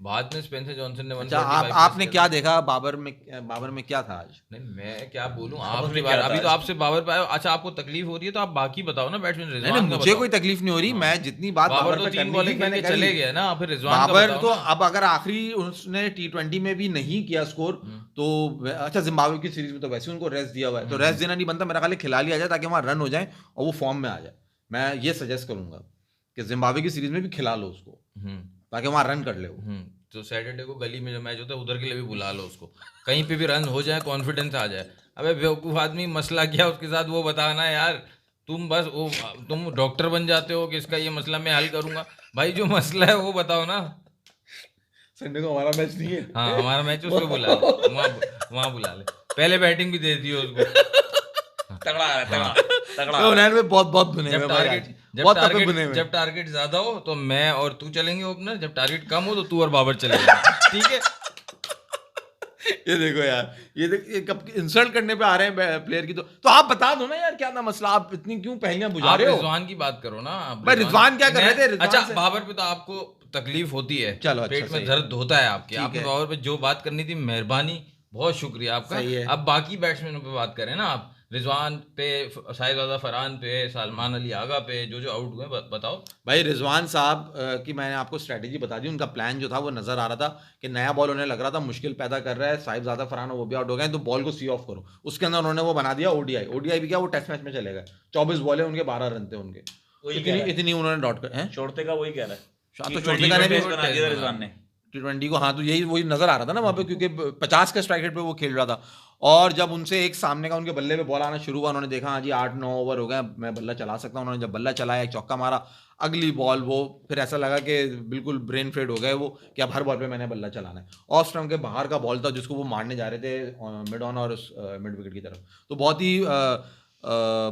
Speaker 1: बाद में स्पेंसर जॉनसन ने
Speaker 2: अच्छा
Speaker 1: 145
Speaker 2: आपने
Speaker 1: प्लस
Speaker 2: क्या
Speaker 1: कर
Speaker 2: देखा बाबर में क्या था आज?
Speaker 1: नहीं मैं क्या बोलूं
Speaker 3: बाबर
Speaker 1: आपके
Speaker 3: में
Speaker 1: बारे,
Speaker 3: क्या
Speaker 1: अभी
Speaker 3: था
Speaker 1: तो
Speaker 3: आज?
Speaker 1: आपसे बाबर पे आया। अच्छा आपको तकलीफ हो रही है तो आप बाकी बताओ ना, बैट्समैन
Speaker 2: नहीं
Speaker 1: रिजवान का
Speaker 2: मुझे
Speaker 1: बताओ।
Speaker 2: कोई तकलीफ नहीं हो रही, मैं जितनी बात
Speaker 1: बाबर
Speaker 2: बाबर
Speaker 1: तो
Speaker 2: पे
Speaker 1: 3
Speaker 2: करनी
Speaker 1: बॉलें
Speaker 2: थी
Speaker 1: खेल
Speaker 2: मैंने
Speaker 1: के
Speaker 2: कर
Speaker 1: चले
Speaker 2: ली।
Speaker 1: गए ना, फिर रिजवान का
Speaker 2: बाबर
Speaker 1: बताओ
Speaker 2: तो
Speaker 1: ना।
Speaker 2: अब अगर आखिरी उसने T20 में भी नहीं किया स्कोर, तो अच्छा जिम्बाब्वे की सीरीज में तो वैसे उनको रेस्ट दिया हुआ है, तो रेस्ट देना नहीं बनता, मेरा ख्याल है खिला लिया जाए ताकि वहाँ रन हो जाए और वो फॉर्म में आ जाए। मैं ये सजेस्ट करूंगा कि जिम्बाब्वे की सीरीज में भी खिला लो उसको, ताकि वहाँ रन कर ले वो।
Speaker 1: तो सैटरडे को गली में जो मैच होता है उधर के लिए भी बुला लो उसको, कहीं पे भी रन हो जाए, कॉन्फिडेंस आ जाए। अबे बेवकूफ आदमी, मसला क्या उसके साथ वो बताना यार। तुम बस वो तुम डॉक्टर बन जाते हो कि इसका ये मसला मैं हल करूंगा। भाई जो मसला है वो बताओ ना।
Speaker 2: संडे को हमारा मैच नहीं है।
Speaker 1: हाँ हमारा मैच उसको बुला ले, वहाँ बुला ले, पहले बैटिंग भी दे दियो उसको।
Speaker 3: तगड़ा है, तगड़ा तगड़ा
Speaker 2: तो उन्होंने बहुत बहुत बुने हुए
Speaker 1: जब
Speaker 2: भाई
Speaker 1: टारगेट
Speaker 2: आज।
Speaker 1: जब
Speaker 2: बहुत तगड़े
Speaker 1: टारगेट
Speaker 2: बुने हुए।
Speaker 1: जब टारगेट ज्यादा हो तो मैं और तू चलेंगे ओपनर, जब टारगेट कम हो तो तू और बाबर चलेंगे। ठीक है,
Speaker 2: ये देखो यार, ये देख, ये कब इंसल्ट करने पे आ रहे हैं प्लेयर की। तो आप बता दो ना यार, क्या था मसला? आप इतनी क्यों पहलियां बुझा
Speaker 1: आप
Speaker 2: रहे हो?
Speaker 1: रिजवान की बात करो ना। आप
Speaker 2: भाई रिजवान क्या कर रहे थे? रिजवान
Speaker 1: अच्छा
Speaker 2: से-
Speaker 1: बाबर पे तो आपको तकलीफ होती है,
Speaker 2: चलो, अच्छा,
Speaker 1: पेट में
Speaker 2: सही।
Speaker 1: दर्द होता है आपके,
Speaker 2: ठीक
Speaker 1: आपने
Speaker 2: है।
Speaker 1: बाबर पे जो बात करनी थी, मेहरबानी, बहुत शुक्रिया आपका।
Speaker 2: सही है।
Speaker 1: अब बाकी बैट्समैनों पे बात करें ना आप, रिजवान पे, साहिल फरहान पे, सलमान अली आगा पे, जो आउट हुए बताओ।
Speaker 2: भाई रिजवान साहब की मैंने आपको स्ट्रेटेजी बता दी। उनका प्लान जो था वो नजर आ रहा था कि नया बॉल उन्हें लग रहा था मुश्किल पैदा कर रहा है, साहिबजादा फरहान वो भी आउट हो गए, तो बॉल को सी ऑफ करो। उसके अंदर उन्होंने वो बना दिया ओडीआई। ओडीआई भी क्या, वो टेस्ट मैच में चले गए। 24 बॉल है उनके, 12 रन थे उनके।
Speaker 3: वही कह रहा है।
Speaker 2: इतनी उन्होंने डॉट कर हैं।
Speaker 3: छोड़ते का वही कह रहा है,
Speaker 2: तो
Speaker 3: T20
Speaker 2: छोड़ने का ने भी
Speaker 3: टेस्ट बना दिया था रिजवान ने।
Speaker 2: T20 को, हाँ, तो यही वही नजर आ रहा था ना वहाँ पे, क्योंकि 50 के स्ट्राइक रेट पे वो खेल रहा था। और जब उनसे एक सामने का उनके बल्ले पे बॉल आना शुरू हुआ, उन्होंने देखा हाँ जी 8-9 ओवर हो गए, मैं बल्ला चला सकता हूँ। उन्होंने जब बल्ला चलाया, एक चौका मारा, अगली बॉल वो फिर ऐसा लगा कि बिल्कुल ब्रेन फेड हो गए वो, कि अब हर बॉल पे मैंने बल्ला चलाना है। ऑफ स्टंप के बाहर का बॉल था जिसको वो मारने जा रहे थे मिड ऑन और मिड विकेट की तरफ। तो बहुत ही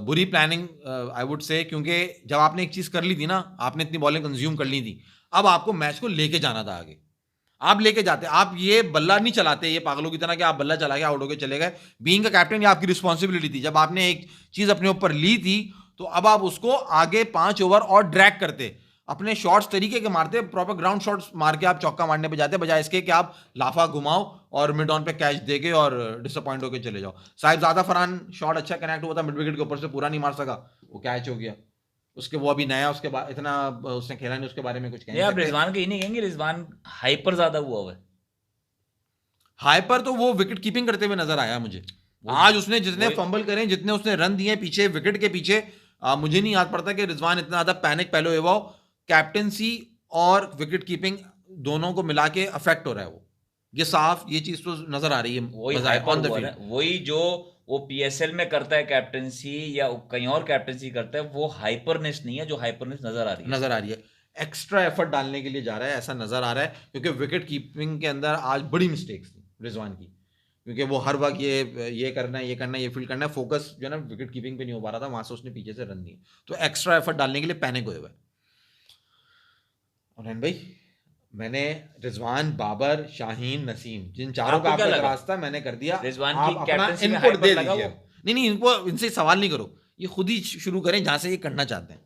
Speaker 2: बुरी प्लानिंग आई वुड से, क्योंकि जब आपने एक चीज़ कर ली थी ना, आपने इतनी बॉलें कंज्यूम कर ली थी, अब आपको मैच को लेके जाना था आगे। आप लेके जाते, आप ये बल्ला नहीं चलाते ये पागलों की तरह कि आप बल्ला चला के आउट होके चले गए। बीइंग अ कैप्टन ये आपकी रिस्पॉन्सिबिलिटी थी। जब आपने एक चीज़ अपने ऊपर ली थी तो अब आप उसको आगे 5 ओवर और ड्रैग करते, अपने शॉट्स तरीके के मारते, प्रॉपर ग्राउंड शॉट्स मार के आप चौका मारने पे जाते, बजाय इसके कि आप लाफा घुमाओ और मिड ऑन पे कैच देके और डिसअपॉइंट होकर चले जाओ। साहिबजादा फरहान शॉट अच्छा कनेक्ट हुआ था मिड विकेट के ऊपर से, पूरा नहीं मार सका, वो कैच हो गया। उसके वो अभी नया, उसके बाद इतना उसने खेला नहीं, उसके बारे में कुछ
Speaker 3: नहीं, आप रिजवान के ही नहीं कहेंगे, रिजवान हाइपर ज्यादा हुआ हुआ है।
Speaker 2: हाइपर तो वो विकेट कीपिंग करते हुए नजर आया मुझे आज। उसने जितने फंबल करे, जितने उसने रन दिए पीछे विकेट के पीछे, मुझे नहीं याद पड़ता कि रिजवान इतना ज्यादा पैनिक पहले हुआ हो। कैप्टेंसी और विकेट कीपिंग दोनों को मिला के अफेक्ट हो रहा है वो, ये साफ, ये चीज तो नजर आ रही है।
Speaker 3: वही हाइपर हुआ है, वही जो वो पीएसएल में करता है कैप्टेंसी या कहीं और कैप्टेंसी करता है, वो हाइपरनेस नहीं है जो हाइपरनेस नजर आ रही है।
Speaker 2: एक्स्ट्रा एफर्ट डालने के लिए जा रहा है, ऐसा नजर आ रहा है, क्योंकि विकेट कीपिंग के अंदर आज बड़ी मिस्टेक्स थी रिजवान की, क्योंकि वो हर वक्त ये करना है, ये करना है, ये फील्ड करना है, फोकस जो है ना विकेट कीपिंग पे नहीं हो पा रहा था, वहां से उसने पीछे से रन दिए, तो एक्स्ट्रा एफर्ट डालने के लिए पैनिक हुए हुए। और भाई मैंने रिजवान, बाबर, शाहीन, नसीम, जिन चारों का आपका रास्ता मैंने कर दिया।
Speaker 3: रिजवान
Speaker 2: आप
Speaker 3: की
Speaker 2: अपना
Speaker 3: कैप्टेंसी में
Speaker 2: इनपुट दे
Speaker 3: हाइपर लगा
Speaker 2: दीजिए। नहीं, इनको, इनसे सवाल नहीं करो, ये खुद ही शुरू करें जहां से ये करना चाहते हैं।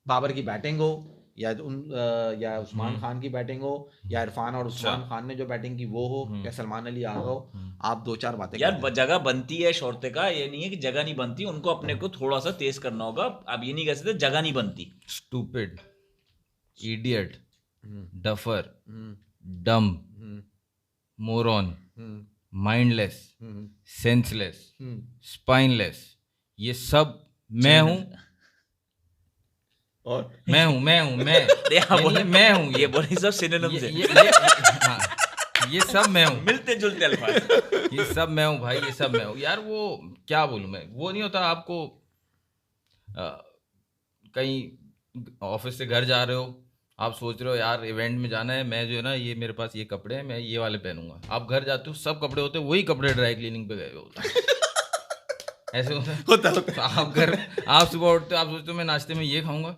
Speaker 2: बाबर की बैटिंग हो या उस्मान खान की बैटिंग हो, या इरफान और उस्मान खान ने जो बैटिंग की वो हो, या सलमान अली आ हो, आप 2-4 बातें
Speaker 3: यार जगह बनती है शॉर्टे का, ये नहीं है कि जगह नहीं बनती, उनको अपने को थोड़ा सा तेज करना होगा। अब ये नहीं कह सकते जगह नहीं बनती।
Speaker 1: स्टूपिड, इडियट, डफर, डम, मोरॉन, माइंडलेस, सेंसलेस, स्पाइनलेस, ये सब मैं हूं।
Speaker 2: और
Speaker 1: मैं हूं मैं
Speaker 3: ये बोले सब सिनोनिम्स है।
Speaker 1: ये सब मैं हूं,
Speaker 3: मिलते जुलते अल्फाज।
Speaker 1: ये सब मैं हूं भाई, ये सब मैं हूं यार। वो क्या बोलूं मैं, वो नहीं होता आपको कहीं ऑफिस से घर जा रहे हो, आप सोच रहे हो यार इवेंट में जाना है, मैं जो है ना ये मेरे पास ये कपड़े हैं, मैं ये वाले पहनूंगा। आप घर जाते हो, सब कपड़े होते हैं, वही कपड़े ड्राई क्लीनिंग पे गए होते हैं। ऐसे होता है। तो आप सुबह उठते हो, आप सोचते हो मैं नाश्ते में ये खाऊंगा,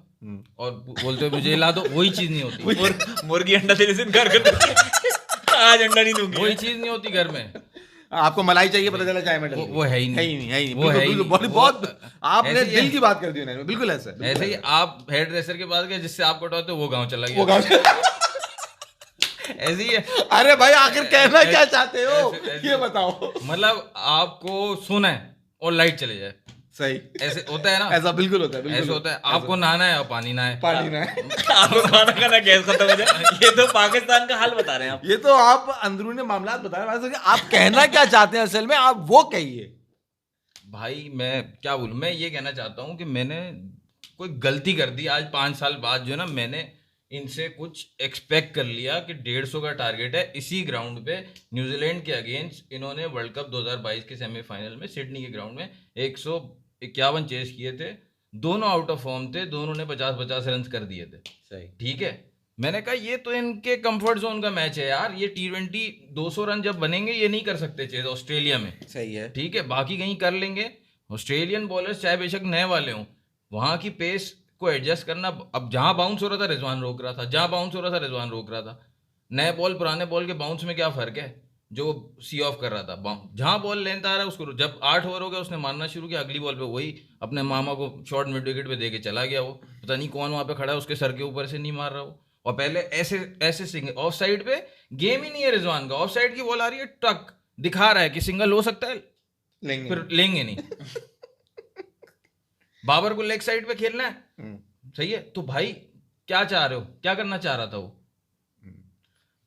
Speaker 1: और बोलते हो मुझे ला दो, वही चीज नहीं होती।
Speaker 3: मुर्गी अंडा देने से इनकार कर देती है, आज अंडा नहीं दूंगी,
Speaker 1: वही चीज नहीं होती घर में।
Speaker 2: आपको मलाई चाहिए, पता चला चाय में डाल,
Speaker 1: वो है ही नहीं, वो है ही नहीं।
Speaker 2: बहुत आपने दिल की बात कर दी उन्होंने, बिल्कुल ऐसा।
Speaker 1: ऐसे ही आप हेयर ड्रेसर के पास गए जिससे आप कटवाते हो, वो गांव चला गया, ऐसे ही है।
Speaker 2: अरे भाई आखिर कहना क्या चाहते हो, ये बताओ।
Speaker 1: मतलब आपको सोना है और लाइट चले जाए,
Speaker 2: सही
Speaker 1: ऐसे होता है ना,
Speaker 2: ऐसा बिल्कुल होता है,
Speaker 1: ऐसे होता है। आपको नहाना है और पानी ना है,
Speaker 3: आपको खाना खाना गैस खत्म हो जाए। ये तो पाकिस्तान का हाल बता रहे हैं आप।
Speaker 2: ये तो आप अंदरूनी मामला बता रहे हैं। आप कहना क्या चाहते हैं असल में, आप वो कहिए
Speaker 1: भाई। मैं क्या बोलूं, मैं ये कहना चाहता हूँ कि मैंने कोई गलती कर दी आज 5 साल बाद, जो है ना, मैंने इनसे कुछ एक्सपेक्ट कर लिया कि 150 का टारगेट है। इसी ग्राउंड पे न्यूजीलैंड के अगेंस्ट इन्होंने वर्ल्ड कप 2022 के सेमीफाइनल में सिडनी के ग्राउंड में 151 चेस किए थे, दोनों आउट ऑफ फॉर्म थे, दोनों ने 50-50 रन कर दिए थे।
Speaker 2: सही,
Speaker 1: ठीक है। मैंने कहा ये तो इनके कंफर्ट जोन का मैच है यार, ये T20 200 रन जब बनेंगे ये नहीं कर सकते चेस ऑस्ट्रेलिया में।
Speaker 2: सही है,
Speaker 1: ठीक है, बाकी कहीं कर लेंगे, ऑस्ट्रेलियन बॉलर्स चाहे बेशक नए वाले हों, वहां की पेस को एडजस्ट करना, अब जहां बाउंस हो रहा था रिजवान रोक रहा था, जहां बाउंस हो रहा था रिजवान रोक रहा था। नए बॉल पुराने बॉल के बाउंस में क्या फर्क है, जो सी ऑफ कर रहा था, जहां बॉल लेंथ आ रहा है उसको, जब 8 ओवर हो गया उसने मारना शुरू किया, अगली बॉल पे वही अपने मामा को शॉर्ट मिड विकेट पे दे के चला गया। वो पता नहीं कौन वहां पे खड़ा है, उसके सर के ऊपर से नहीं मार रहा वो। और पहले ऐसे ऐसे सिंगल ऑफ साइड पे गेम ही नहीं है रिजवान का, ऑफ साइड की बॉल आ रही है, टक दिखा रहा है कि सिंगल हो सकता है,
Speaker 2: लेंगे
Speaker 1: फिर लेंगे नहीं। बाबर को लेग साइड पे खेलना है, सही है, तो भाई क्या चाह रहे हो, क्या करना चाह रहा था वो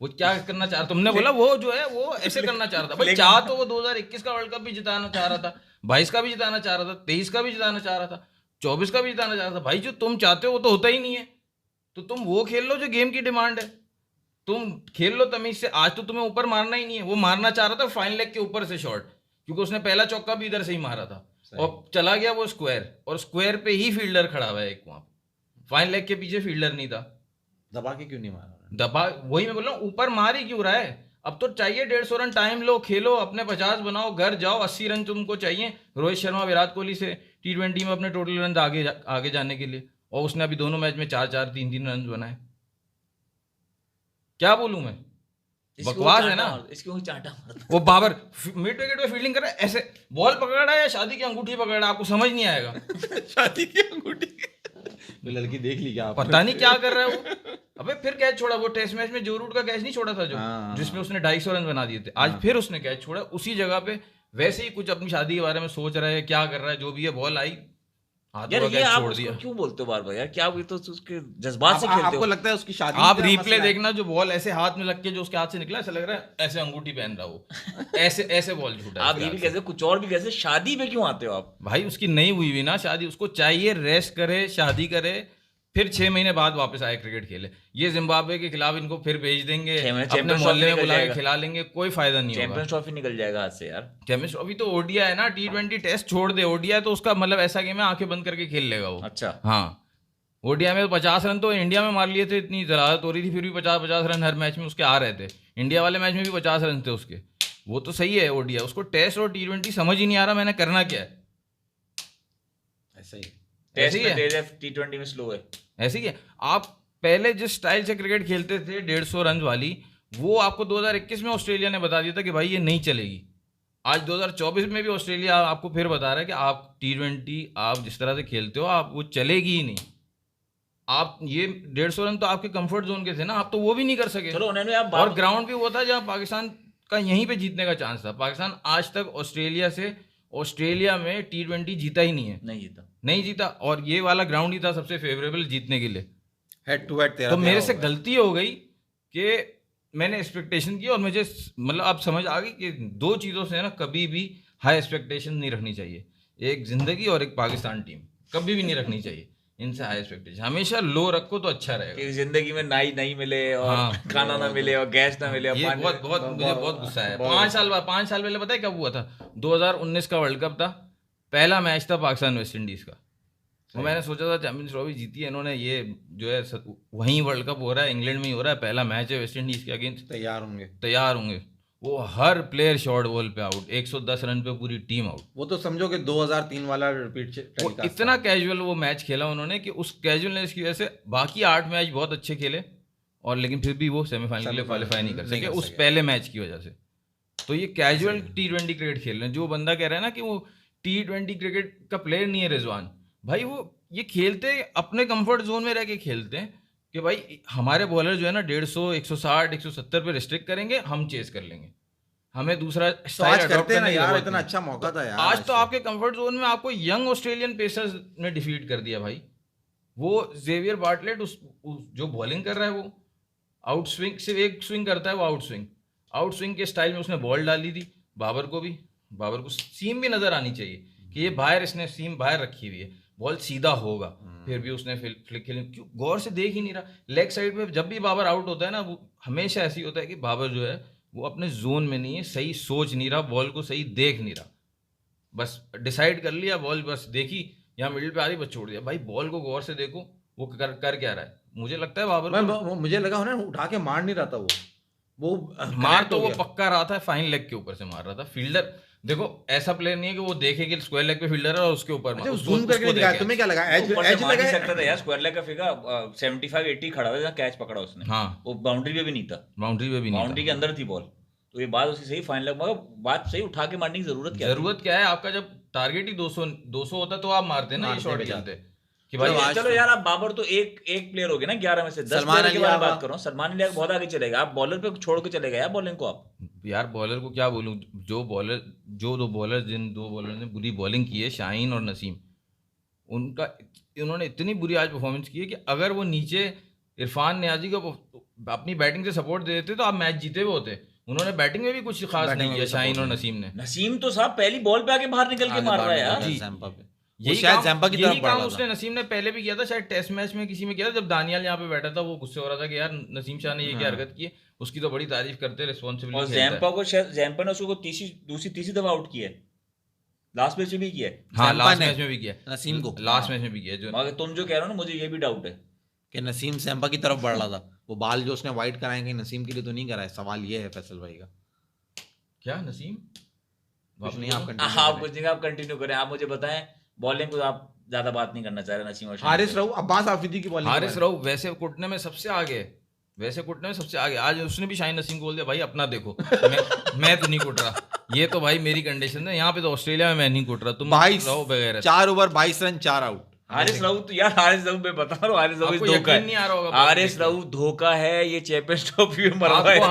Speaker 1: क्या करना चाह रहा, तुमने बोला वो जो है वो ऐसे करना चाह रहा था भाई। चाह तो वो 2021 का वर्ल्ड कप भी जिताना चाह रहा था, 22 का भी जिताना चाह रहा था, 23 का भी जिताना चाह रहा था, 24 का भी जिताना चाह रहा था। भाई जो तुम चाहते हो वो तो होता ही नहीं है, तो तुम वो खेल लो जो गेम की डिमांड है, तुम खेल लो तमीज से। आज तो तुम्हें ऊपर मारना ही नहीं है, वो मारना चाह रहा था फाइन लेग के ऊपर से शॉट, क्योंकि उसने पहला चौका भी इधर से ही मारा था और चला गया वो स्क्वायर, और स्क्वायर पे ही फील्डर खड़ा हुआ है एक, वहां फाइन लेग के पीछे फील्डर नहीं था।
Speaker 2: दबा के क्यों नहीं मारा?
Speaker 1: दबा, वही मैं बोल रहा हूँ, ऊपर मार ही क्यों रहा है? अब तो चाहिए 150 रन, टाइम लो, खेलो, अपने 50 बनाओ, घर जाओ, 80 रन तुमको चाहिए रोहित शर्मा विराट कोहली से T20 में अपने टोटल रन आगे जाने के लिए, और उसने अभी दोनों मैच में 4-4 3-3 रन बनाए। क्या बोलूं मैं, बकवास है ना।
Speaker 3: इसको चाटा मारता
Speaker 1: वो बाबर मिड विकेट पे फील्डिंग कर रहा है, ऐसे बॉल पकड़ रहा है या शादी की अंगूठी पकड़ रहा है, आपको समझ नहीं आएगा।
Speaker 2: शादी की अंगूठी तो लड़की देख ली क्या आपने?
Speaker 1: पता नहीं क्या कर रहा है वो। अबे फिर कैच छोड़ा, वो टेस्ट मैच में जो रूट का कैच नहीं छोड़ा था जो,
Speaker 2: हाँ।
Speaker 1: जिसमें उसने 250 रन बना दिए थे, आज फिर उसने कैच छोड़ा उसी जगह पे। वैसे ही कुछ अपनी शादी के बारे में सोच रहा है, क्या कर रहा है, जो भी है, बॉल आई हाथों
Speaker 3: यार
Speaker 1: का
Speaker 3: ये
Speaker 1: कैच
Speaker 3: आप
Speaker 1: छोड़
Speaker 3: उसको
Speaker 1: दिया।
Speaker 3: क्यों बोलते हो बार बार यार, क्या ये तो उसके जज्बात से खेलते
Speaker 2: आपको
Speaker 3: हो।
Speaker 2: लगता है उसकी शादी
Speaker 1: आप
Speaker 2: का
Speaker 1: रिप्ले
Speaker 2: मसला है?
Speaker 1: देखना, जो बॉल ऐसे हाथ में लग के जो उसके हाथ से निकला, ऐसा लग रहा है ऐसे अंगूठी पहन रहा वो, ऐसे ऐसे बॉल छूटा
Speaker 3: आप ये भी कैसे, कुछ और भी कैसे, शादी पे क्यों आते हो आप?
Speaker 1: भाई उसकी नहीं हुई भी ना शादी, उसको चाहिए रेस्ट करे, शादी करे, फिर 6 महीने बाद वापस आए क्रिकेट खेले। ये जिम्बाब्वे के खिलाफ इनको फिर भेज देंगे,
Speaker 3: 6 महीने
Speaker 1: अपने
Speaker 3: चैंपियंस
Speaker 1: मोहल्ले में
Speaker 3: ट्रॉफी
Speaker 1: बुला
Speaker 3: निकल
Speaker 1: के
Speaker 3: जाएगा।
Speaker 1: खिला लेंगे, कोई फायदा नहीं होगा।
Speaker 3: चैंपियंस ट्रॉफी निकल जाएगा हाथ से यार।
Speaker 1: चैंपियंस ट्रॉफी तो ओडीआई है ना, T20 टेस्ट छोड़ दे, ओडीआई तो उसका मतलब ऐसा गेम है आंखें बंद करके खेल लेगा वो।
Speaker 3: अच्छा
Speaker 1: हाँ, ओडीआई में 50 रन तो इंडिया में मार लिए थे, इतनी जलालत हो रही थी, फिर भी 50-50 रन हर मैच में उसके आ रहे थे। इंडिया वाले मैच में भी 50 रन थे उसके, वो तो सही है ओडीआई। उसको टेस्ट और T20 समझ ही नहीं आ रहा मैंने करना क्या है।
Speaker 2: ऐसा ही
Speaker 3: टेस्ट
Speaker 1: ही
Speaker 3: में
Speaker 1: है।
Speaker 3: तेज है, T20 में स्लो है।
Speaker 1: ऐसे ही है। आप पहले जिस स्टाइल से क्रिकेट खेलते थे 150 रन वाली, वो आपको 2021 में ऑस्ट्रेलिया ने बता दिया था कि भाई ये नहीं चलेगी। आज 2024 में भी ऑस्ट्रेलिया आपको फिर बता रहा है कि आप T20 आप जिस तरह से खेलते हो, आप वो चलेगी ही नहीं। आप ये 150 रन तो आपके कंफर्ट जोन के थे ना, आप तो वो भी नहीं कर सके।
Speaker 3: चलो उन्होंने आप
Speaker 1: और ग्राउंड भी वो था जहाँ पाकिस्तान का यहीं पे जीतने का चांस था। पाकिस्तान आज तक ऑस्ट्रेलिया में T20 जीता ही नहीं है, नहीं जीता, और ये वाला ग्राउंड ही था सबसे फेवरेबल जीतने के लिए।
Speaker 2: हेड टू हेड
Speaker 1: तो मेरे से गलती हो गई कि मैंने एक्सपेक्टेशन की, और मुझे मतलब अब समझ आ गई कि दो चीज़ों से ना कभी भी हाई एक्सपेक्टेशन नहीं रखनी चाहिए, एक जिंदगी और एक पाकिस्तान टीम, कभी भी नहीं रखनी चाहिए इनसे हाई एक्सपेक्टेशन। हमेशा लो रखो तो अच्छा रहेगा।
Speaker 3: कि जिंदगी में नाई नहीं मिले और
Speaker 1: हाँ।
Speaker 3: खाना ना मिले और गैस ना मिले और
Speaker 1: ये
Speaker 3: पानी
Speaker 1: मुझे बहुत गुस्सा है। 5 साल पहले पता है कब हुआ था? 2019 का वर्ल्ड कप था, पहला मैच था पाकिस्तान वेस्ट इंडीज का। वो मैंने सोचा था चैंपियंस ट्रॉफी जीती है इन्होंने, ये जो है वहीं वर्ल्ड कप हो रहा है, इंग्लैंड में ही हो रहा है, पहला मैच है वेस्ट इंडीज के अगेंस्ट, तैयार होंगे। वो हर प्लेयर शॉर्ट बॉल पे आउट, 110 रन पे पूरी टीम आउट।
Speaker 2: वो तो समझो कि 2003 वाला रिपीट
Speaker 1: वो इतना कैजुअल वो मैच खेला उन्होंने कि उस कैजुअलनेस की वजह से बाकी 8 मैच बहुत अच्छे खेले, और लेकिन फिर भी वो सेमीफाइनल के लिए क्वालिफाई नहीं कर सके उस पहले मैच की वजह से। तो ये कैजुअल T20 क्रिकेट खेल रहे हैं। जो बंदा कह रहा है ना कि वो T20 क्रिकेट का प्लेयर नहीं है रिजवान, भाई वो ये खेलते अपने कंफर्ट जोन में रह के खेलते हैं कि भाई हमारे बॉलर जो है ना 150 160 170 पे रिस्ट्रिक्ट करेंगे, हम चेस कर लेंगे, हमें दूसरा
Speaker 2: स्टाइल अडॉप्ट करने की जरूरत नहीं। इतना अच्छा मौका था यार।
Speaker 1: आज तो आपके कंफर्ट जोन में आपको यंग ऑस्ट्रेलियन पेसर्स ने डिफीट कर दिया भाई। वो जेवियर बार्टलेट जो बॉलिंग कर रहा है, वो आउट स्विंग, सिर्फ एक स्विंग करता है, वो आउट स्विंग के स्टाइल में उसने बॉल डाली थी। बाबर को सीम भी नजर आनी चाहिए कि ये बाहर, इसने सीम बाहर रखी हुई है, बॉल सीधा होगा, फिर भी उसने फ्लिक खेली, क्यों गौर से देख ही नहीं रहा। लेग साइड में जब भी बाबर आउट होता है ना, वो हमेशा ऐसी होता है कि बाबर जो है वो अपने जोन में नहीं है, सही सोच नहीं रहा, बॉल को सही देख नहीं रहा, बस डिसाइड कर लिया, बॉल बस देखी यहाँ मिडिल पे आ रही, बस छोड़ दिया। भाई बॉल को गौर से देखो वो कर क्या रहा है। मुझे लगता है बाबर
Speaker 2: मुझे लगा उन्हें उठा के मार नहीं रहा था, वो
Speaker 1: मार
Speaker 2: connect
Speaker 1: तो
Speaker 2: हो
Speaker 1: वो
Speaker 2: गया।
Speaker 1: पक्का रहा था, फाइन लेग के ऊपर से मार रहा था। फील्डर देखो ऐसा प्लेयर नहीं है कि वो देखे कि स्क्वायर लेग पे फील्डर है और उसके ऊपर
Speaker 2: अच्छा
Speaker 1: उसको-
Speaker 2: जूम करके
Speaker 1: उसको
Speaker 2: दिखाया,
Speaker 1: देखे।
Speaker 2: तुम्हें क्या लगा? एज
Speaker 3: ऊपर से
Speaker 2: एज
Speaker 3: मार नहीं
Speaker 2: लगा
Speaker 3: सकता था यार, स्क्वायर लेग का फिगर 75-80 खड़ा था, कैच पकड़ा उसने,
Speaker 1: हाँ
Speaker 3: वो बाउंड्री पे भी नहीं था,
Speaker 1: बाउंड्री पे भी नहीं
Speaker 3: बाउंड्री के अंदर थी बॉल। तो ये बात उसकी सही, फाइन लग, मगर बात सही, उठा के मारने की जरूरत
Speaker 1: था।
Speaker 3: क्या थी?
Speaker 1: जरूरत क्या है, आपका जब टारगेट ही 200 होता तो आप मारते ना, ये
Speaker 2: मारते
Speaker 1: शॉट
Speaker 2: पे
Speaker 1: खेलते कि
Speaker 3: चलो,
Speaker 1: भाई
Speaker 2: आज
Speaker 3: चलो
Speaker 2: तो-
Speaker 3: यार, आप बाबर तो एक प्लेयर हो गए ना 11 में से, 10
Speaker 2: सलमान
Speaker 3: प्लेयर के
Speaker 2: अली
Speaker 3: बारे में
Speaker 2: आगा।
Speaker 3: बात कर रहा हूँ। सलमान अली आगा बहुत आगे चलेगा, आप बॉलर पे छोड़ के चले गए यार बॉलिंग को आप।
Speaker 1: यार बॉलर को क्या बोलूं, जो दो बॉलर जिन दो बॉलर ने बुरी बॉलिंग की है, शाहीन और नसीम, उन्होंने इतनी बुरी आज परफॉर्मेंस की है कि अगर वो नीचे इरफान नियाजी को अपनी बैटिंग से सपोर्ट दे देते तो आप मैच जीते हुए होते। उन्होंने बैटिंग में भी कुछ खास
Speaker 2: बैटिंग
Speaker 1: नहीं
Speaker 2: में
Speaker 1: किया
Speaker 2: भी
Speaker 1: शाहीन
Speaker 2: support
Speaker 1: और
Speaker 2: नहीं।
Speaker 1: नसीम ने।
Speaker 3: नसीम तो साहब पहली बॉल पे आके बाहर निकल के
Speaker 2: आगे
Speaker 3: मार रहा है
Speaker 2: बाहर
Speaker 3: यार।
Speaker 2: निकल
Speaker 1: जी।
Speaker 2: गया जैम्पा पे। वो
Speaker 1: यही
Speaker 2: शायद
Speaker 1: काम-
Speaker 2: जैम्पा की
Speaker 1: यही
Speaker 2: तरफ बढ़
Speaker 1: काम
Speaker 2: रहा
Speaker 1: उसने
Speaker 2: था।
Speaker 1: नसीम ने पहले भी किया था, शायद टेस्ट मैच में किसी में किया था, जब दानियाल यहाँ पे बैठा था वो गुस्से हो रहा था कि यार नसीम शाह ने ये क्या हरकत की है, उसकी तो बड़ी तारीफ करते,
Speaker 3: और
Speaker 1: रिस्पॉन्सिबिलिटी
Speaker 3: जैम्पा को शायद जैम्पा ने उसको तीसरी दफा आउट किया है, लास्ट मैच में भी किया है।
Speaker 1: हाँ
Speaker 2: जैम्पा
Speaker 1: लास्ट
Speaker 2: ने
Speaker 1: मैच में भी किया,
Speaker 2: नसीम को।
Speaker 1: लास्ट
Speaker 3: हाँ।
Speaker 1: मैच में भी किया जो
Speaker 3: मगर तुम जो कह रहे हो ना, मुझे ये भी डाउट है।
Speaker 2: कि नसीम जैम्पा की तरफ बढ़ रहा था। वो बाल जो उसने वाइट कराए कहीं नसीम के लिए तो नहीं कराए, सवाल ये है फैसल भाई का।
Speaker 1: क्या नसीम
Speaker 2: कुछ नहीं, आप
Speaker 3: आप
Speaker 2: कंटिन्यू
Speaker 3: कुछ नहीं, आप कंटिन्यू करें। आप मुझे बताएं, बॉलिंग को आप ज्यादा बात नहीं करना चाह रहे नसीम और शाहीन
Speaker 2: हारिस
Speaker 3: पे।
Speaker 2: रऊफ, अब्बास आफरीदी की बॉलिंग।
Speaker 1: हारिस रऊफ वैसे कुटने में सबसे आगे है, वैसे कुटने में सबसे आगे। आज उसने भी शाहीन नसीम को बोल दिया भाई अपना देखो, मैं तो नहीं कुट रहा, ये तो भाई मेरी कंडीशन है, यहाँ पे तो ऑस्ट्रेलिया में मैं नहीं कुट रहा, तुम
Speaker 2: 22
Speaker 1: रहो बगैर।
Speaker 2: 4 over 22 run 4 out.
Speaker 3: Haris Rauf तो यार, हारिस रऊफ मैं बता रहा हूँ, हारिस रऊफ
Speaker 1: आपको
Speaker 3: धोखा
Speaker 1: यकीन नहीं आ रहा होगा
Speaker 3: है।
Speaker 1: बॉल
Speaker 3: हारिस
Speaker 1: देख के।
Speaker 3: रऊफ धोखा है, ये चैंपियंस ट्रॉफी में
Speaker 1: आपको
Speaker 3: मरवाएगा।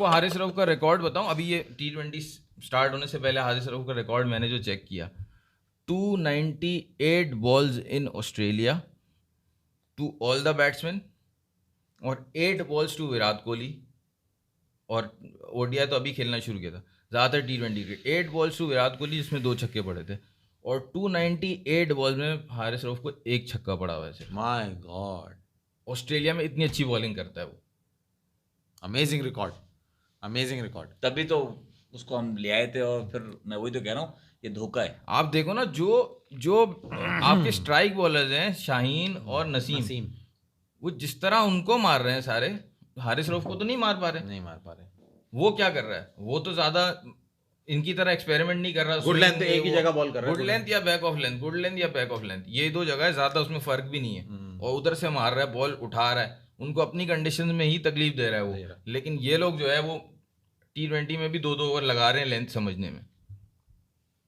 Speaker 1: हारिस रऊफ का रिकॉर्ड बताऊं, अभी ये T20 स्टार्ट होने से पहले हारिस रऊफ का रिकॉर्ड मैंने जो चेक किया, 298 balls in Australia to all the batsman और 8 बॉल्स टू विराट कोहली, और ओडीआई तो अभी खेलना शुरू किया था, ज़्यादातर T20 के 8 बॉल्स टू विराट कोहली जिसमें 2 छक्के पड़े थे, और 298 बॉल्स में हारिस रऊफ को 1 छक्का पड़ा हुआ है सिर्फ।
Speaker 2: माय गॉड,
Speaker 1: ऑस्ट्रेलिया में इतनी अच्छी बॉलिंग करता है वो।
Speaker 2: Amazing record, amazing record.
Speaker 3: तभी तो उसको हम ले आए थे, और फिर मैं वही तो कह रहा हूँ, ये धोखा है।
Speaker 1: आप देखो ना, जो आपके स्ट्राइक बॉलर्स हैं शाहीन और नसीम, वो जिस तरह उनको मार रहे हैं सारे, हारिस रऊफ को तो नहीं मार पा रहे।
Speaker 2: नहीं मार पा रहे।
Speaker 1: वो क्या कर रहा है, वो तो ज्यादा इनकी तरह एक्सपेरिमेंट नहीं कर रहा।
Speaker 2: गुड लेंथ एक ही जगह बॉल कर रहा है।
Speaker 1: गुड लेंथ या back of length, good length या बैक ऑफ लेंथ, ये 2 जगह है, ज्यादा उसमें फर्क भी नहीं है। और उधर से मार रहा है, बॉल उठा रहा है, उनको अपनी कंडीशन में ही तकलीफ दे रहा है वो। लेकिन ये लोग जो है वो T20 में भी 2-2 ओवर लगा रहे हैं लेंथ समझने में।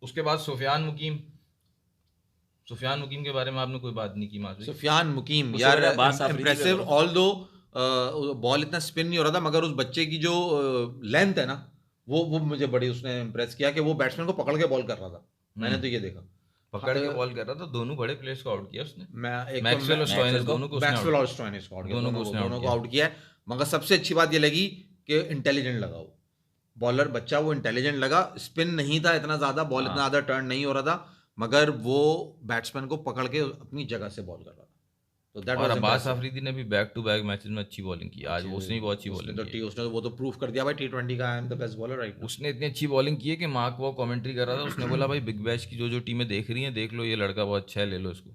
Speaker 1: उसके बाद सुफियान मुकीम के बारे में आपने कोई बात नहीं की मासूम।
Speaker 2: सुफियान मुकीम
Speaker 3: उससे
Speaker 2: यार
Speaker 3: पहले अब्बास आफरीदी
Speaker 2: इम्प्रेसिव,
Speaker 3: भी
Speaker 2: ऑल्दो बॉल इतना स्पिन नहीं हो रहा था, मगर उस बच्चे की जो लेंथ है ना, वो मुझे बड़ी उसने इम्प्रेस किया कि वो बैट्समैन को पकड़ के बॉल कर रहा था। मैंने तो ये देखा,
Speaker 1: पकड़ के बॉल कर रहा था, दोनों बड़े प्लेयर्स को आउट किया उसने।
Speaker 2: मैक्सवेल
Speaker 1: और स्टोइनिस दोनों को उसने
Speaker 2: मैक्सवेल
Speaker 1: out
Speaker 2: और स्टोइनिस को आउट किया,
Speaker 1: दोनों को उसने out
Speaker 2: दोनों को
Speaker 1: किया।
Speaker 2: आउट किया है। मगर सबसे अच्छी बात ये लगी कि इंटेलिजेंट लगा वो बॉलर बच्चा, वो इंटेलिजेंट लगा। स्पिन नहीं था इतना ज्यादा, बॉल इतना ज्यादा टर्न नहीं हो रहा था, मगर वो बैट्समैन को पकड़ के अपनी जगह से बॉल कर रहा था। तो दैट
Speaker 1: और
Speaker 2: वाज
Speaker 1: अब्बास आफरीदी ने भी बैक टू बैक मैचेस में अच्छी बॉलिंग की। आज उसने भी बहुत अच्छी
Speaker 2: उसने
Speaker 1: बॉलिंग की।
Speaker 2: उसने वो तो प्रूफ कर दिया भाई T20 का, I am the best bowler right now.
Speaker 1: उसने इतनी अच्छी बॉलिंग की है कि मार्क वो कमेंट्री कर रहा था, उसने बोला भाई बिग बैश की जो टीमें देख रही हैं, देख लो ये लड़का बहुत अच्छा है, ले लो इसको।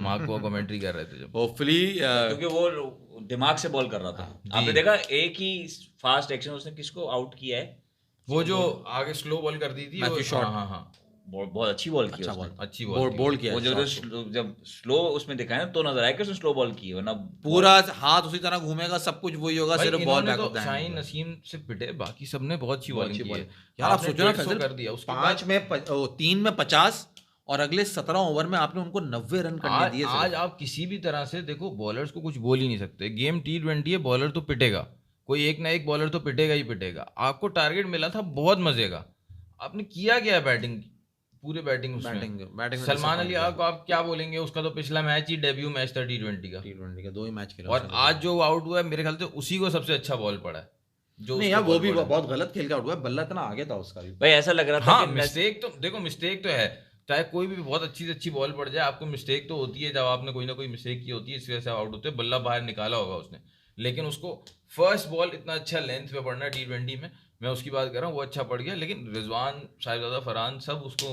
Speaker 1: मार्क वो कमेंट्री कर रहे थे जब।
Speaker 2: होपफुली
Speaker 3: क्योंकि वो दिमाग से बॉल कर रहा था। आपने देखा एक ही फास्ट एक्शन उसने किसको आउट किया है,
Speaker 1: वो जो आगे स्लो बॉल कर दी थी,
Speaker 2: मैथ्यू शॉट।
Speaker 1: हाँ
Speaker 3: बहुत अच्छी बॉल की
Speaker 2: अच्छा
Speaker 3: उसने।
Speaker 2: बॉल,
Speaker 1: अच्छी बॉल
Speaker 2: बोल्ड किया
Speaker 3: वो
Speaker 2: है
Speaker 3: जो
Speaker 2: shot।
Speaker 3: जब स्लो उसमें दिखाया ना, तो नजर आया कि उसने स्लो बॉल की है, वरना
Speaker 2: पूरा हाथ उसी तरह घूमेगा, सब कुछ वही होगा,
Speaker 1: भाई
Speaker 2: सिर्फ बॉल
Speaker 1: इन्होंने
Speaker 2: बैक
Speaker 1: तो
Speaker 2: ऑफ द
Speaker 1: शाहीन नसीम से पिटे, बाकी सबने बहुत अच्छी बॉलिंग की है।
Speaker 2: यार आप
Speaker 1: आपने
Speaker 2: सोचो ना
Speaker 1: 150
Speaker 2: फैजल,
Speaker 1: कर दिया, उसके
Speaker 2: 5 में 3 में 50 और अगले 17 ओवर में आपने उनको 90 रन करने दिए।
Speaker 1: आज आप किसी भी तरह से देखो, बॉलर्स को कुछ बोल ही नहीं सकते। गेम T20 है, बॉलर तो पिटेगा, कोई एक ना एक बॉलर तो पिटेगा ही पिटेगा। आपको टारगेट मिला था बहुत मजे का, आपने किया क्या बैटिंग, पूरे बैटिंग
Speaker 2: बैटिंग
Speaker 1: सलमान अली को आप क्या बोलेंगे, उसका तो पिछला मैच ही डेब्यू मैच था T20 का,
Speaker 2: T20 का 2 ही मैच खेला
Speaker 1: और आज जो आउट हुआ है मेरे ख्याल से उसी को सबसे अच्छा बॉल पड़ा है। जो
Speaker 2: नहीं
Speaker 1: उसको
Speaker 2: यार, वो
Speaker 1: ball
Speaker 2: भी
Speaker 1: पड़ा है।
Speaker 2: बहुत गलत खेल के आउट हुआ है, बल्ला इतना आगे था उसका भी।
Speaker 3: भाई ऐसा लग रहा था
Speaker 1: हाँ
Speaker 3: कि
Speaker 1: मिस्टेक तो देखो, मिस्टेक तो है, चाहे कोई भी बहुत अच्छी से अच्छी बॉल पड़ जाए, आपको मिस्टेक तो होती है, जब आपने कोई ना कोई मिस्टेक की होती है इस वजह से आउट होते हैं। बल्ला बाहर निकाला होगा उसने, लेकिन उसको फर्स्ट बॉल इतना अच्छा लेंथ पे पड़ना T20 में, मैं उसकी बात कर रहा हूँ, वो अच्छा पड़ गया। लेकिन रिजवान, साहिबजादा फरहान सब उसको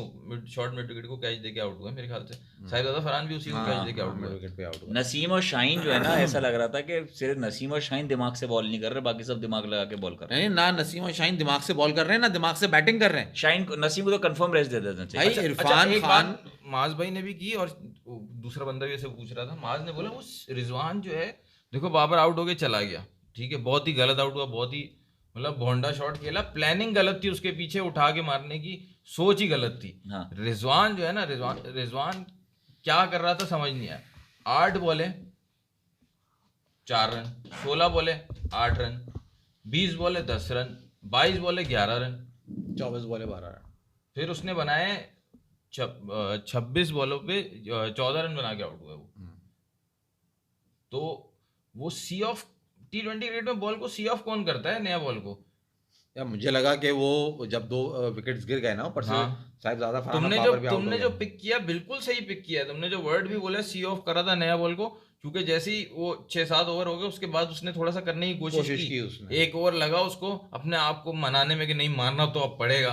Speaker 1: शॉर्ट मिड विकेट को कैच देके आउट हुए मेरे ख्याल से। साहिबजादा फरहान भी उसी को कैच देके आउट हुए।
Speaker 2: विकेट पे आउट हुआ।
Speaker 3: नसीम और शाहीन जो है ना, ऐसा लग रहा था कि सिर्फ नसीम और शाहीन दिमाग से बॉल नहीं कर रहे, बाकी सब दिमाग लगा के बॉल कर रहे
Speaker 2: नहीं ना, नसीम और शाहीन दिमाग से बॉल कर रहे हैं ना दिमाग से बैटिंग कर रहे हैं।
Speaker 3: हैं। शाहीन को, नसीम को तो कंफर्म रेस्ट दे देना चाहिए।
Speaker 2: भाई इरफान
Speaker 1: एक
Speaker 2: खान,
Speaker 1: बात माज भाई ने भी की, और दूसरा बंदा भी ऐसे पूछ रहा था। माज ने बोला वो रिजवान जो है, देखो बाबर आउट होके चला गया, ठीक है, बहुत ही गलत आउट हुआ, बहुत ही मतलब भोंडा शॉट खेला, प्लानिंग गलत थी उसके पीछे उठा के मारने की, सोच ही गलत थी।
Speaker 3: हाँ।
Speaker 1: रिजवान जो है ना, रिजवान क्या कर रहा था समझ नहीं आया। 8 बॉले 4 रन, 16 बॉले 8 रन, 20 बॉले 10 रन, 22 बॉले 11 रन,
Speaker 2: 24 बॉले 12 रन।
Speaker 1: फिर उसने बनाए 26 बॉलों पे 14 रन बना के आउट हुआ वो। तो वो सी ऑफ T20 क्रिकेट में बॉल को सी ऑफ कौन करता है, नया बॉल को?
Speaker 2: या मुझे लगा कि वो जब 2 विकेट्स गिर गए ना ऊपर से,
Speaker 1: हाँ।
Speaker 2: साहिबजादा फरहान
Speaker 1: तुमने
Speaker 2: और
Speaker 1: जो
Speaker 2: बाबर भी आउट हो
Speaker 1: तुमने
Speaker 2: गए।
Speaker 1: जो पिक किया बिल्कुल सही पिक किया है। तुमने जो वर्ड भी बोला सी ऑफ करा था नया बॉल को, क्योंकि जैसे ही वो 6-7 ओवर हो गए उसके बाद उसने थोड़ा सा करने की कोशिश
Speaker 2: कोशिश
Speaker 1: की
Speaker 2: की उसने।
Speaker 1: एक ओवर लगा उसको अपने आप को मनाने में कि नहीं मारना तो अब पड़ेगा।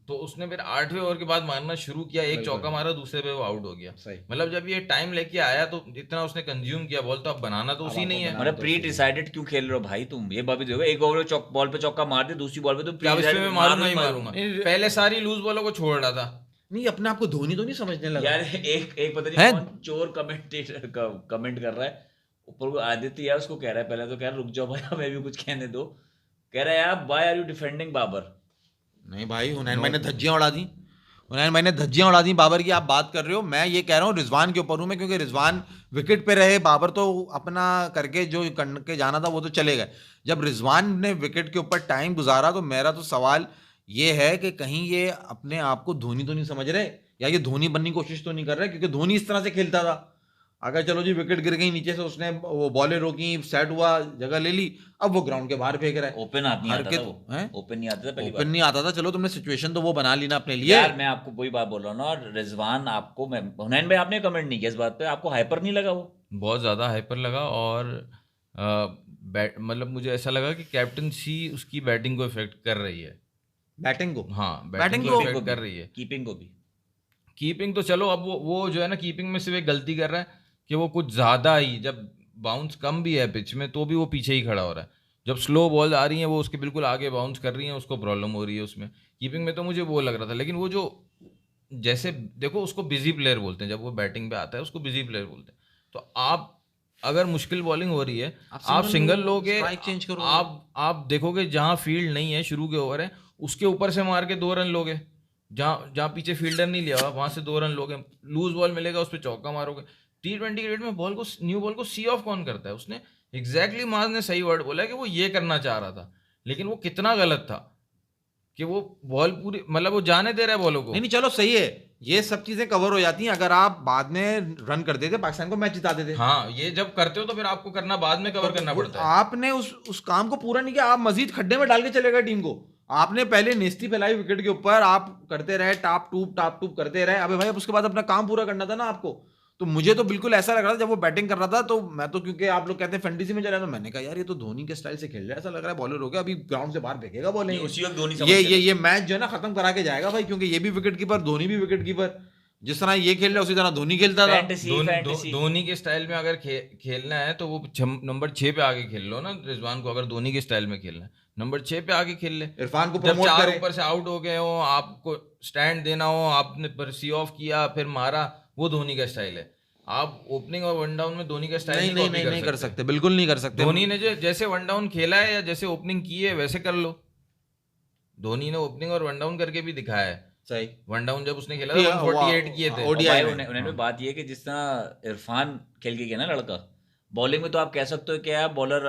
Speaker 1: तो उसने फिर 8वें ओवर के बाद मारना शुरू किया, एक चौका मारा, दूसरे पे वो आउट हो गया।
Speaker 2: सही।
Speaker 1: मतलब जब ये टाइम लेके आया तो इतना उसने कंज्यूम किया बॉल, तो अब बनाना तो उसी नहीं है।
Speaker 3: मतलब प्री डिसाइडेड क्यों खेल रहे हो भाई तुम? ये बात भी देखो, एक ओवर बॉल पे चौका मार दे, दूसरी बॉल पे तुम
Speaker 1: क्या उसपे मैं मारूंगा ही मारूंगा? पहले सारी लूज बॉलों को छोड़ रहा था।
Speaker 2: नहीं, अपने आप को धोनी तो नहीं समझने लगा
Speaker 3: यार। एक पता नहीं कौन चोर कमेंटेटर कमेंट कर रहा है ऊपर को, आदित्य यार उसको कह रहा है, पहले तो कह रहा है रुक जाओ भाई हमें भी कुछ कहने दो, कह रहा है यार why are you defending Babar?
Speaker 2: नहीं भाई, हुनैन भाई ने धज्जियां उड़ा दी, हुनैन भाई ने धज्जियां उड़ा दी बाबर की। आप बात कर रहे हो, मैं ये कह रहा हूँ रिजवान के ऊपर हूँ मैं, क्योंकि रिजवान विकेट पे रहे, बाबर तो अपना करके जो करके जाना था वो तो चले गए। जब रिजवान ने विकेट के ऊपर टाइम गुजारा तो मेरा तो सवाल ये है कि कहीं ये अपने आप को धोनी तो नहीं समझ रहे, या ये धोनी बनने की कोशिश तो नहीं कर रहे, क्योंकि धोनी इस तरह से खेलता था। अगर चलो जी विकेट गिर गई नीचे से, उसने वो बॉलें रोकी, सेट हुआ, जगह ले ली, अब वो ग्राउंड के बाहर फेंक रहा है।
Speaker 3: ओपन नहीं आता था वो, ओपन नहीं आता था पहली बार।
Speaker 2: ओपन नहीं आता था, चलो तुमने सिचुएशन तो वो बना ली ना अपने लिए।
Speaker 3: यार मैं आपको वही बात बोल रहा हूँ ना, और रिजवान आपको, मैं हुनैन भाई आपने कमेंट नहीं किया इस बात पे, आपको हाइपर नहीं लगा? वो
Speaker 1: बहुत ज़्यादा हाइपर लगा, और मतलब मुझे ऐसा लगा कि कैप्टनसी उसकी बैटिंग को इफेक्ट कर रही है।
Speaker 2: बैटिंग को,
Speaker 1: हाँ,
Speaker 2: बैटिंग
Speaker 1: को इफेक्ट कर रही है,
Speaker 3: कीपिंग को भी।
Speaker 1: कीपिंग तो चलो अब वो जो है ना, कीपिंग में सिर्फ एक गलती कर रहा है कि वो कुछ ज़्यादा ही, जब बाउंस कम भी है पिच में तो भी वो पीछे ही खड़ा हो रहा है। जब स्लो बॉल आ रही है वो उसके बिल्कुल आगे बाउंस कर रही है, उसको प्रॉब्लम हो रही है उसमें। कीपिंग में तो मुझे वो लग रहा था। लेकिन वो जो जैसे देखो उसको बिजी प्लेयर बोलते हैं, जब वो बैटिंग पे आता है उसको बिजी प्लेयर बोलते हैं। तो आप अगर मुश्किल बॉलिंग हो रही है, आप सिंगल लोगे, आप देखोगे जहाँ फील्ड नहीं है, शुरू के ओवर है, उसके ऊपर से मार के 2 रन लोगे। जहाँ पीछे फील्डर नहीं लिया हुआ वहां से 2 रन लोगे, लूज बॉल मिलेगा उस पर चौका मारोगे। T20 क्रिकेट में बॉल को, न्यू बॉल को सी ऑफ कौन करता है? उसने एग्जैक्टली माज ने सही वर्ड बोला है कि वो ये करना चाह रहा था, लेकिन वो कितना गलत था कि वो बॉल पूरी, मतलब वो जाने दे रहा है बॉलों को।
Speaker 2: नहीं चलो सही है, ये सब चीजें कवर हो जाती हैं अगर आप बाद में रन कर देते, पाकिस्तान को मैच जिता देते।
Speaker 1: हाँ, ये जब करते हो तो फिर आपको करना बाद में कवर करना पड़ता है।
Speaker 2: आपने उस काम को पूरा नहीं किया, आप मजीद खड्डे में डाल के चले गए टीम को। आपने पहले नेस्ती फैलाई विकेट के ऊपर, आप करते रहे टाप टूप करते रहे। अबे भाई अब उसके बाद अपना काम पूरा करना था ना आपको। तो मुझे तो बिल्कुल ऐसा लग रहा था जब वो बैटिंग कर रहा था, तो मैं तो, क्योंकि आप लोग कहते हैं फैंटेसी में चला, तो मैंने कहा यार ये तो धोनी के स्टाइल से खेल रहा है, ऐसा लग रहा है बॉलर हो गया, अभी ग्राउंड से बाहर फेंकेगा बॉल,
Speaker 3: उसी वक्त धोनी
Speaker 2: ये मैच जो है ना खत्म करा के जाएगा भाई, क्योंकि ये भी विकेट कीपर, धोनी भी विकेट कीपर, जिस तरह ये खेल रहा है उसी तरह धोनी खेलता था।
Speaker 1: धोनी के स्टाइल में अगर खेलना है तो वो नंबर 6 पे आगे खेल लो ना रिजवान को। अगर धोनी के स्टाइल में खेलना है नंबर 6 पे आगे खेल ले।
Speaker 2: इरफान को
Speaker 1: जब 4 ऊपर से आउट हो गए हो, आपको स्टैंड देना हो, आपने सी ऑफ किया फिर मारा, वो धोनी का स्टाइल है। आप ओपनिंग और वन डाउन में धोनी का स्टाइल
Speaker 2: नहीं कर सकते, बिल्कुल नहीं कर सकते।
Speaker 1: धोनी ने जो जैसे वन डाउन खेला है या जैसे ओपनिंग की है वैसे कर लो। धोनी ने ओपनिंग और वन डाउन करके भी दिखाया है।
Speaker 2: सही,
Speaker 1: वन डाउन जब उसने खेला था 148 किए थे
Speaker 3: ओडीआई में। उन्होंने बात ये कि जिस तरह इरफान खेल के गया ना लड़का, बॉलिंग में तो आप कह सकते हो कि आप बॉलर,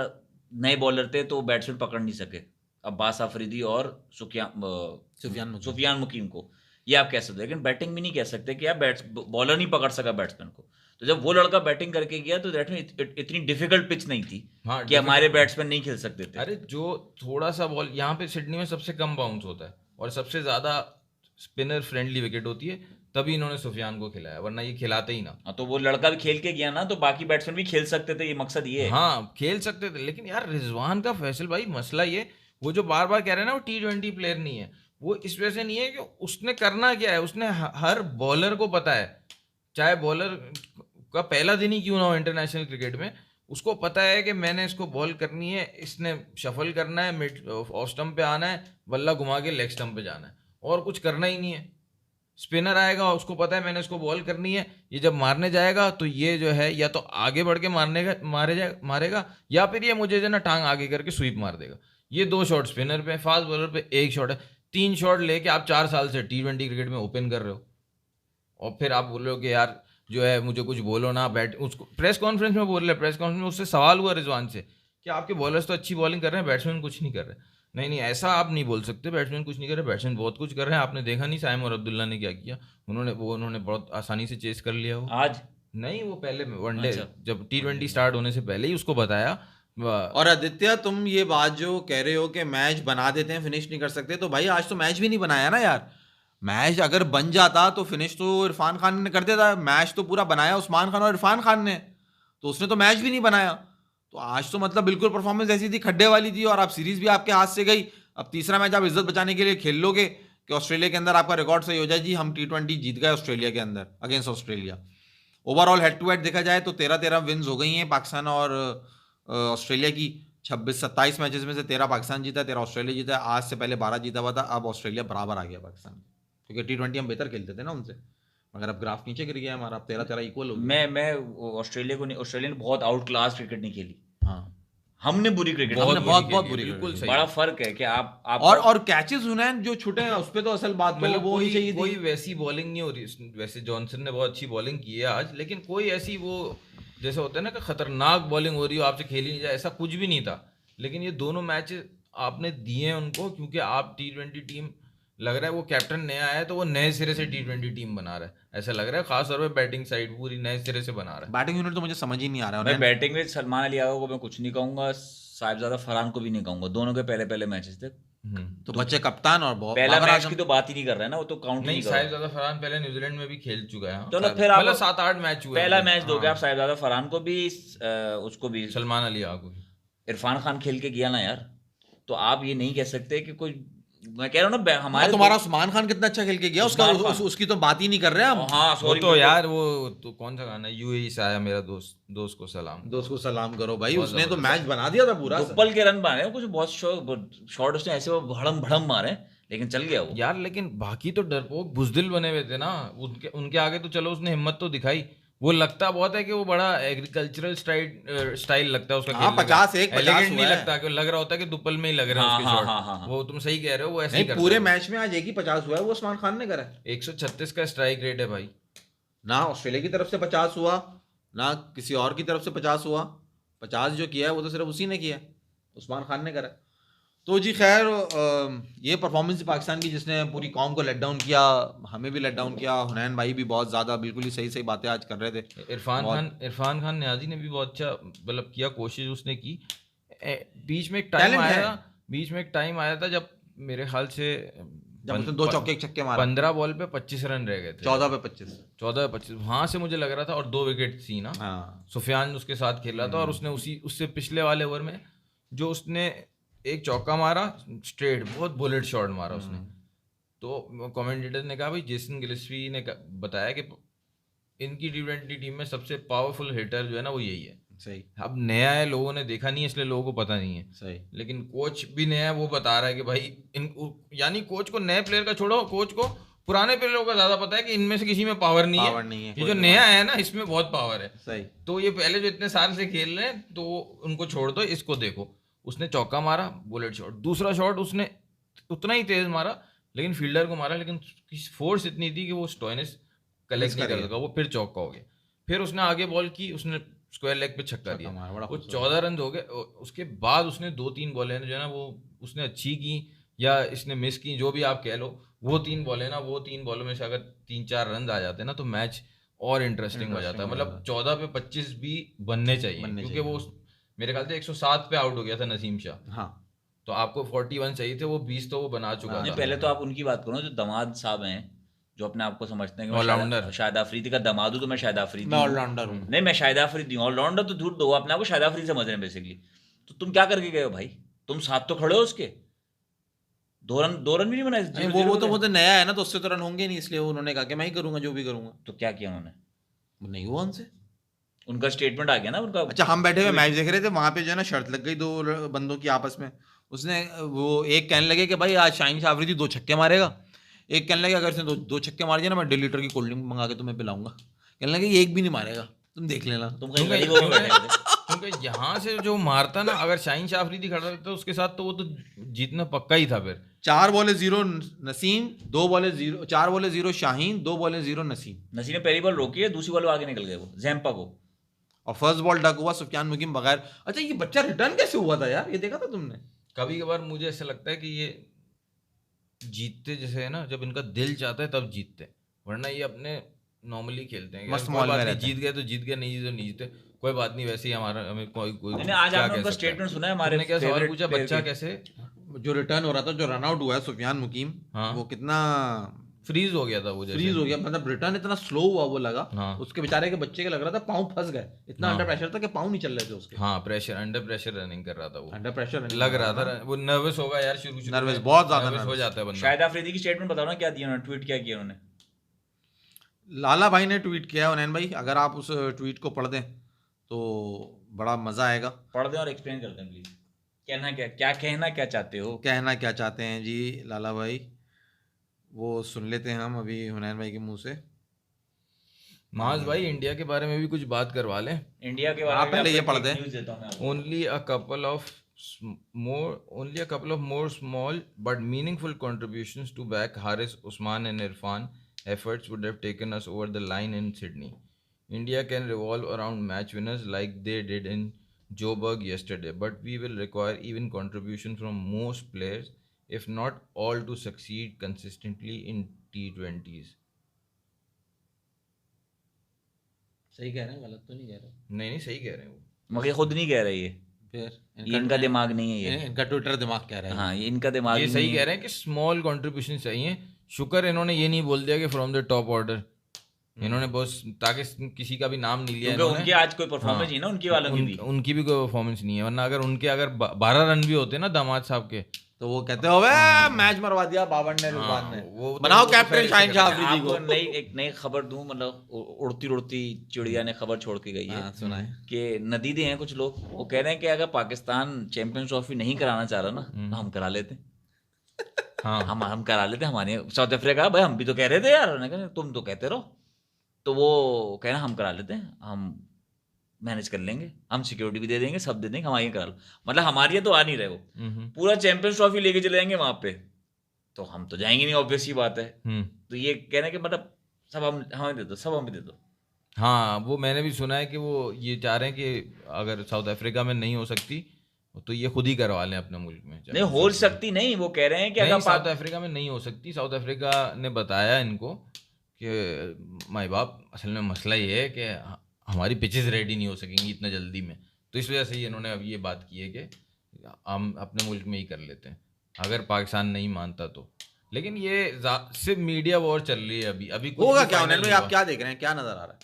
Speaker 3: नए बॉलर थे तो बैट्समैन पकड़ नहीं सके, अब्बास आफरीदी और सुफियान मुकीम को, ये आप कह सकते हो। लेकिन बैटिंग भी नहीं कह सकते कि आप बॉलर नहीं पकड़ सका बैट्समैन को। तो जब वो लड़का बैटिंग करके गया तो दैट में इतनी डिफिकल्ट पिच नहीं थी कि हमारे बैट्समैन नहीं खेल सकते थे।
Speaker 1: अरे जो थोड़ा सा बॉल, यहाँ पे सिडनी में सबसे कम बाउंस होता है और सबसे ज्यादा स्पिनर फ्रेंडली विकेट होती है, तभी इन्होंने सुफियान को खिलाया, वरना ये खिलाते ही ना।
Speaker 3: तो वो लड़का भी खेल के गया ना, तो बाकी बैट्समैन भी खेल सकते थे, ये मकसद ये है।
Speaker 1: हाँ खेल सकते थे, लेकिन यार रिजवान का फैसल भाई मसला ये, वो जो बार बार कह रहे हैं ना वो T20 प्लेयर नहीं है, वो इस वजह से नहीं है कि उसने करना क्या है, उसने हर बॉलर को पता है, चाहे बॉलर का पहला दिन ही क्यों ना हो इंटरनेशनल क्रिकेट में, उसको पता है कि मैंने इसको बॉल करनी है, इसने शफल करना है, मिड ऑफ स्टंप पे आना है, बल्ला घुमा के लेग स्टंप पे जाना है, और कुछ करना ही नहीं है। स्पिनर आएगा, उसको पता है मैंने इसको बॉल करनी है, ये जब मारने जाएगा तो ये जो है या तो आगे बढ़ के मारेगा, या फिर ये मुझे जो ना टांग आगे करके स्वीप मार देगा। ये 2 शॉट स्पिनर पे, फास्ट बॉलर पे 1 शॉट है, 3 शॉट लेके आप 4 साल से T20 क्रिकेट में ओपन कर रहे हो, और फिर आप बोल रहे हो कि यार जो है मुझे कुछ बोलो ना, बैट उसको प्रेस कॉन्फ्रेंस में बोल रहे हैं, प्रेस कॉन्फ्रेंस में उससे सवाल हुआ रिजवान से कि आपके बॉलर्स तो अच्छी बॉलिंग कर रहे हैं, बैट्समैन कुछ नहीं कर रहे। नहीं, ऐसा आप नहीं बोल सकते, बैट्समैन कुछ नहीं कर रहे, बैट्समैन बहुत कुछ कर रहे हैं। आपने देखा नहीं साइम और अब्दुल्ला ने क्या किया, उन्होंने बहुत आसानी से चेस कर लिया। वो
Speaker 3: आज
Speaker 1: नहीं, वो पहले वनडे
Speaker 3: अच्छा।
Speaker 1: जब T20 स्टार्ट होने से पहले ही उसको बताया।
Speaker 2: और आदित्य, तुम ये बात जो कह रहे हो कि मैच बना देते हैं फिनिश नहीं कर सकते, तो भाई आज तो मैच भी नहीं बनाया ना यार। मैच अगर बन जाता तो फिनिश तो इरफान खान ने कर देता। मैच तो पूरा बनाया उस्मान खान और इरफान खान ने, तो उसने तो मैच भी नहीं बनाया। तो आज तो मतलब बिल्कुल परफॉर्मेंस ऐसी थी, खड्डे वाली थी, और आप सीरीज भी आपके हाथ से गई। अब तीसरा मैच आप इज्जत बचाने के लिए खेल लोगे कि ऑस्ट्रेलिया के अंदर आपका रिकॉर्ड सही हो जाए, जी हम T20 जीत गए ऑस्ट्रेलिया के अंदर against Australia. Overall head to head देखा जाए तो 13-13 विन्स हो गई हैं पाकिस्तान और ऑस्ट्रेलिया की। 27 मैचेस में से 13 पाकिस्तान जीता, 13 ऑस्ट्रेलिया जीता। आज से पहले 12 जीता हुआ था, अब ऑस्ट्रेलिया बराबर आ गया पाकिस्तान, क्योंकि T20 हम बेहतर खेलते थे ना उनसे, मगर अब ग्राफ नीचे गिर गया हमारा, अब 13-13 इक्वल हो गया।
Speaker 3: मैं ऑस्ट्रेलिया को नहीं, ऑस्ट्रेलिया ने बहुत आउट क्लास क्रिकेट नहीं खेली,
Speaker 2: हाँ,
Speaker 3: हमने बुरी क्रिकेट
Speaker 2: बहुत
Speaker 3: खेली।
Speaker 2: बुरी
Speaker 1: बिल्कुल
Speaker 2: क्रिकेट।
Speaker 1: सही।
Speaker 3: बड़ा फर्क है कि आप
Speaker 2: और कैचेस हुनैन जो छूटे हैं उस पे तो असल बात
Speaker 1: मतलब
Speaker 2: वो ही चाहिए
Speaker 1: कोई
Speaker 2: थी।
Speaker 1: वैसी बॉलिंग नहीं हो रही। वैसे जॉनसन ने बहुत अच्छी बॉलिंग की है आज, लेकिन कोई ऐसी वो जैसे होता है ना कि खतरनाक बॉलिंग हो रही हो, आपसे खेली नहीं जाए, ऐसा कुछ भी नहीं था। लेकिन ये दोनों मैच आपने दिए हैं उनको, क्योंकि आप T20 टीम, लग रहा है वो कैप्टन नया है तो वो नए सिरे से T20 टीम बना रहा है, ऐसा लग रहा है। खासतौर पे बैटिंग साइड पूरी नए सिरे से बना रहा है।
Speaker 2: बैटिंग यूनिट तो मुझे समझ ही नहीं आ रहा
Speaker 3: मैं
Speaker 2: है।
Speaker 3: बैटिंग में सलमान अली यादव को मैं कुछ नहीं कहूंगा, साहिबजादा फरहान को भी नहीं कहूंगा, दोनों के पहले मैचेस थे।
Speaker 2: तो बच्चे कप्तान और
Speaker 3: पहला
Speaker 2: बाबर
Speaker 3: मैच
Speaker 2: आजम।
Speaker 3: की तो बात ही नहीं कर रहे हैं ना, वो तो काउंट
Speaker 1: नहीं,
Speaker 3: नहीं कर
Speaker 1: साहिबजादा फरहान पहले न्यूजीलैंड में भी खेल चुका है।
Speaker 3: चलो फिर आप
Speaker 1: मतलब 7-8 मैच हुए।
Speaker 3: पहला मैच दोगे
Speaker 1: हाँ।
Speaker 3: आप साहिबजादा फरहान को भी, उसको भी
Speaker 1: सलमान अली को भी।
Speaker 3: इरफान खान खेल के गया ना यार, तो आप ये नहीं कह सकते कि कोई, मैं कह रहा हूँ ना हमारे
Speaker 2: तुम्हारा उस्मान खान कितना अच्छा खेल के गया, उसका
Speaker 3: उस्मान खान।
Speaker 2: उसकी तो बात ही नहीं कर रहे हम।
Speaker 3: हाँ
Speaker 1: वो
Speaker 3: सॉरी
Speaker 1: तो यार वो तो कौन सा गाना है, UAE से आया मेरा दोस्त को सलाम।
Speaker 2: दोस्त को सलाम करो भाई,
Speaker 1: बहुत
Speaker 2: उसने तो
Speaker 1: जबरदस्त।
Speaker 2: मैच बना दिया था पूरा।
Speaker 3: दुप्पल के रन मारे कुछ बहुत शॉट उसने ऐसे वो भड़म भड़म मारे, लेकिन चल गया वो
Speaker 1: यार लेकिन बाकी तो डरपोक बुजदिल बने हुए थे ना, उनके आगे तो चलो उसने हिम्मत तो दिखाई। वो लगता बहुत है कि वो बड़ा एग्रीकल्चरल स्टाइल लगता है उसका
Speaker 2: हाँ,
Speaker 1: खेलने का।
Speaker 2: 50
Speaker 1: एलिगेंट
Speaker 2: हुआ
Speaker 1: नहीं
Speaker 2: है।
Speaker 1: लगता, कि लग रहा होता है कि दुप्पल में ही लग रहे हैं
Speaker 3: हाँ,
Speaker 1: उसके
Speaker 3: हाँ,
Speaker 1: शॉट।
Speaker 3: हाँ, हाँ, हाँ।
Speaker 1: वो तुम सही कह रहे हो, वो ऐसे ही
Speaker 2: नहीं,
Speaker 1: करता
Speaker 2: पूरे
Speaker 1: है।
Speaker 2: मैच में आज एक ही 50 हुआ है, वो उस्मान खान ने करा है।
Speaker 1: 136 का स्ट्राइक रेट है भाई।
Speaker 2: ना ऑस्ट्रेलिया की तरफ से 50 हुआ, ना किसी और की तरफ से 50 हुआ। 50 जो किया है वो तो सिर्फ उसी ने किया है, उस्मान खान ने करा है। तो जी खैर, ये परफॉर्मेंस पाकिस्तान की जिसने पूरी कौम को लेट डाउन किया, हमें भी लेट डाउन किया। हुनैन भाई भी बहुत ज़्यादा बिल्कुल ही सही बातें आज कर रहे थे।
Speaker 1: इरफान खान न्याजी ने भी बहुत अच्छा मतलब किया, कोशिश उसने की। बीच में एक टाइम आया था जब मेरे ख्याल से
Speaker 2: जब उसने 2 चौके 1 छक्के मारा,
Speaker 1: 15 बॉल पे 25 रन रह गए थे।
Speaker 2: 14 पे 25
Speaker 1: वहां से मुझे लग रहा था, और 2 विकेट थी ना।
Speaker 2: हाँ,
Speaker 1: सुफियान उसके साथ खेल रहा था, और उसने उससे पिछले वाले ओवर में जो उसने एक चौका मारा स्ट्रेट, बहुत बुलेट शॉट मारा उसने। तो कमेंटेटर ने कहा भाई, जेसन गिलेस्पी ने बताया कि इनकी T20 टीम में सबसे पावरफुल हिटर जो है ना वो यही है।
Speaker 2: सही।
Speaker 1: अब नया है, लोगों ने देखा नहीं है इसलिए लोगों को पता नहीं है।
Speaker 2: सही।
Speaker 1: लेकिन कोच भी नया है, वो बता रहा है कि भाई यानी कोच को नए प्लेयर का छोड़ो, कोच को पुराने प्लेयरों का ज्यादा पता है कि इनमें से किसी में पावर नहीं है। ये जो नया है ना, इसमें बहुत पावर है।
Speaker 2: सही।
Speaker 1: तो ये पहले जो इतने साल से खेल रहे हैं, तो उनको छोड़ दो, इसको देखो। उसने चौका मारा, बुलेट शॉट। दूसरा शॉट उसने उतना ही तेज मारा, लेकिन फील्डर को मारा, लेकिन फोर्स इतनी थी कि वो स्टोइनिस कलेक्ट नहीं कर सका, वो फिर चौका हो गया। फिर उसने आगे बॉल की, उसने स्क्वायर लेग पे छक्का दिया, वो 14 रन हो गए। उसके बाद उसने 2-3 बॉलें जो है ना वो उसने अच्छी की या इसने मिस की, जो भी आप कह लो, वो 3 बॉलें ना, वो 3 बॉलों में से अगर 3-4 रन आ जाते ना तो मैच और इंटरेस्टिंग हो जाता है। मतलब 14 पे 25 भी बनने चाहिए, क्योंकि वो मेरे ख्याल से 107 पे आउट हो गया था नसीम शाह।
Speaker 2: हाँ,
Speaker 1: तो आपको 41 चाहिए थे, वो 20 तो वो बना चुका था।
Speaker 3: पहले तो आप उनकी बात करो जो दमाद साहब हैं, जो अपने आप को समझते हैं
Speaker 1: ऑलराउंडर।
Speaker 3: शाहिद आफरीदी का दमाद हूं, तो मैं शाहिद आफरीदी
Speaker 2: मैं ऑलराउंडर हूँ।
Speaker 3: नहीं, मैं शाहिद आफरीदी हूँ। ऑलराउंडर तो दूर दो, अपने आप को शाहिद आफरीदी समझ रहे हैं बेसिकली। तो तुम क्या करके गए हो भाई? तुम साथ तो खड़े हो उसके, दो रन भी नहीं बनाए,
Speaker 2: नहीं, वो तो नया है ना, तो उससे तो रन होंगे नहीं, इसलिए उन्होंने कहा कि मैं ही करूंगा जो भी करूंगा।
Speaker 3: तो क्या किया उन्होंने?
Speaker 2: नहीं हुआ उनसे।
Speaker 3: उनका स्टेटमेंट आ गया ना उनका।
Speaker 2: अच्छा, हम बैठे हुए मैच देख रहे थे, वहां पे जो है ना शर्त लग गई दो बंदों की आपस में। उसने वो एक कहने लगे कि भाई आज शाहीन शाह अफरीदी 2 छक्के मारेगा, एक कहने लगे अगर इसने दो छक्के मार दिया ना, मैं 1.5 लीटर की कोल्ड ड्रिंक मंगा के तुम्हें पिलाऊंगा। कहने लगे ये एक भी नहीं मारेगा, तुम देख लेना।
Speaker 3: तुम कहीं गरीबों में बैठे थे।
Speaker 1: क्योंकि यहाँ से जो मारता ना, अगर शाहीन शाह अफरीदी खड़ा रहता उसके साथ, तो वो तो जीतना पक्का ही था फिर।
Speaker 2: 4 बॉले 0 नसीम, 2 बॉले 0, 4 बॉले 0 शाहीन, 2 बॉले 0 नसीम।
Speaker 3: नसीम ने पहली बॉल रोकी है, दूसरी बॉल आगे निकल गए वो जैम्पा को।
Speaker 2: और फर्स्ट बॉल डक हुआ सुफियान मुकीम बगैर। अच्छा, ये बच्चा रिटर्न कैसे हुआ था यार, ये देखा था तुमने?
Speaker 1: कभी कभार मुझे ऐसा लगता है कि ये जीतते जैसे है ना, जब इनका दिल चाहता है तब जीतते हैं, वरना ये अपने नॉर्मली खेलते हैं।
Speaker 2: मस्त
Speaker 1: कोई
Speaker 2: मौल में
Speaker 1: बात नहीं,
Speaker 2: रहते हैं।
Speaker 1: जीत गए तो जीत गए, नहीं जीते तो नहीं जीते, कोई बात नहीं। वैसे ही हमारा हमें कोई कोई
Speaker 3: मैंने आज
Speaker 1: क्या
Speaker 3: आपने
Speaker 1: कह
Speaker 3: उनका
Speaker 1: सकता है।
Speaker 3: स्टेटमेंट सुना है हमारे
Speaker 1: तुमने क्या सवाल
Speaker 3: favorite
Speaker 1: पूछा,
Speaker 3: player
Speaker 1: बच्चा
Speaker 3: के?
Speaker 1: कैसे
Speaker 2: जो रिटर्न हो रहा था, जो रन आउट हुआ है सुफियान मुकीम,
Speaker 1: हाँ।
Speaker 2: वो कितना
Speaker 1: फ्रीज हो गया था वो, जैसे
Speaker 2: फ्रीज हो गया, मतलब रिटर्न इतना स्लो हुआ वो लगा।
Speaker 1: हाँ।
Speaker 2: उसके बेचारे के बच्चे के लग रहा था पाँव फंस गए, इतना
Speaker 1: हाँ।
Speaker 2: अंडर प्रेशर था कि पाँव नहीं चल रहे थे उसके।
Speaker 1: हाँ, प्रेशर, अंडर प्रेशर रनिंग कर रहा था वो,
Speaker 2: अंडर प्रेशर
Speaker 1: लग रहा था वो नर्वस होगा यार, शुरू शुरू
Speaker 2: Nervous,
Speaker 1: में
Speaker 2: बहुत ज्यादा
Speaker 1: nervous हो
Speaker 2: nervous।
Speaker 1: जाता है बंदा।
Speaker 3: शाहिद अफरीदी की स्टेटमेंट बताओ ना, क्या दिया उन्होंने, ट्वीट क्या किया उन्होंने?
Speaker 2: लाला भाई ने ट्वीट किया है, उनैन भाई अगर आप उस ट्वीट को पढ़ दें तो बड़ा मजा आएगा।
Speaker 3: पढ़ दें और एक्सप्लेन कर दें प्लीज, क्या कहना क्या चाहते हो?
Speaker 2: कहना क्या चाहते हैं जी लाला भाई, वो सुन लेते हैं हम अभी हुनैन भाई के मुंह से।
Speaker 1: माज भाई, इंडिया के बारे में भी कुछ बात करवा लें।
Speaker 3: इंडिया के बारे
Speaker 2: आप
Speaker 3: में
Speaker 2: पहले
Speaker 3: आपको
Speaker 2: ये
Speaker 3: एक
Speaker 2: पढ़ दें।
Speaker 3: न्यूज़ देता हूं मैं आपको।
Speaker 1: Only a couple of more small but meaningful contributions to back Haris Usman and Irfan efforts would have taken us over the line in Sydney. India can revolve around match winners like they did in Joburg yesterday, but we will require even contribution from most players, if not all, to succeed consistently in T20s.
Speaker 2: सही कह रहे हैं, गलत तो नहीं कह रहे?
Speaker 1: नहीं नहीं, सही कह रहे हैं वो।
Speaker 3: मगर ये खुद नहीं कह रहे, ये
Speaker 2: फिर
Speaker 3: इनका दिमाग नहीं है ये।
Speaker 2: इनका ट्विटर दिमाग कह रहा है।
Speaker 3: हाँ, ये इनका दिमाग
Speaker 1: ये
Speaker 3: ही
Speaker 1: सही
Speaker 3: नहीं
Speaker 1: कह
Speaker 3: है।
Speaker 1: रहे हैं कि स्मॉल कंट्रीब्यूशन चाहिए। शुक्र इन्होंने ये नहीं बोल दिया कि फ्रॉम द टॉप ऑर्डर, इन्होंने बस ताकि किसी का भी नाम नहीं लिया
Speaker 3: क्योंकि
Speaker 1: इन्होंने।
Speaker 3: उनके आज कोई परफॉर्मेंस नहीं है ना, उनकी वालों की भी।
Speaker 1: उनकी भी कोई परफॉर्मेंस नहीं है, वरना अगर उनके 12 रन भी होते ना दामाद साहब के,
Speaker 2: तो वो कहते हो मैच मरवा दिया बाबर ने, रिजवान ने।
Speaker 1: वो तो-
Speaker 2: बनाओ
Speaker 1: वो तो
Speaker 2: कैप्टन
Speaker 1: पहले से
Speaker 2: शाहीन शाह
Speaker 1: करते हैं।
Speaker 2: अफरीदी
Speaker 3: आपको
Speaker 2: को।
Speaker 3: एक नई खबर दूं, मतलब उड़ती उड़ती चिड़िया ने खबर छोड़ के गई है
Speaker 2: हाँ, सुना है।
Speaker 3: कि नदीदे हैं कुछ लोग, वो कह रहे हैं कि अगर पाकिस्तान चैंपियंस ट्रॉफी नहीं कराना चाह रहा ना, तो हम करा लेते हैं।
Speaker 1: हाँ,
Speaker 3: हम करा लेते हैं। हमारे साउथ अफ्रीका, भाई हम भी तो कह रहे थे यार, उन्होंने कहा तुम तो कहते रहो, तो वो कह रहे हम करा लेते हैं, हम मैनेज कर लेंगे, हम सिक्योरिटी भी दे देंगे, सब दे देंगे, हमारे यहाँ करा लो। मतलब हमारे यहाँ तो आ नहीं रहे वो, पूरा चैंपियंस ट्रॉफी लेके चले जाएंगे वहां पे, तो हम तो जाएंगे नहीं, ऑब्वियस ही बात है। तो ये कहना है कि मतलब सब हमें दे दो, सब हमें दे दो।
Speaker 1: हाँ, वो मैंने भी सुना है कि वो ये चाह रहे हैं कि अगर साउथ अफ्रीका में नहीं हो सकती तो ये खुद ही करवा लें अपने मुल्क में।
Speaker 3: नहीं हो सकती, नहीं, वो कह रहे हैं कि
Speaker 1: नहीं,
Speaker 3: अगर
Speaker 1: साउथ अफ्रीका में नहीं हो सकती। साउथ अफ्रीका ने बताया इनको कि माई बाप, असल में मसला ये है कि हमारी पिचेस रेडी नहीं हो सकेंगी इतना जल्दी में, तो इस वजह से इन्होंने अब ये बात की है कि हम अपने मुल्क में ही कर लेते हैं अगर पाकिस्तान नहीं मानता तो। लेकिन ये सिर्फ मीडिया वॉर चल रही है अभी, अभी कुछ
Speaker 2: होगा
Speaker 1: भी
Speaker 2: क्या
Speaker 1: final
Speaker 2: उन्होंने,
Speaker 1: नहीं
Speaker 2: आप
Speaker 1: हुआ।
Speaker 2: क्या देख रहे हैं, क्या नजर आ रहा है?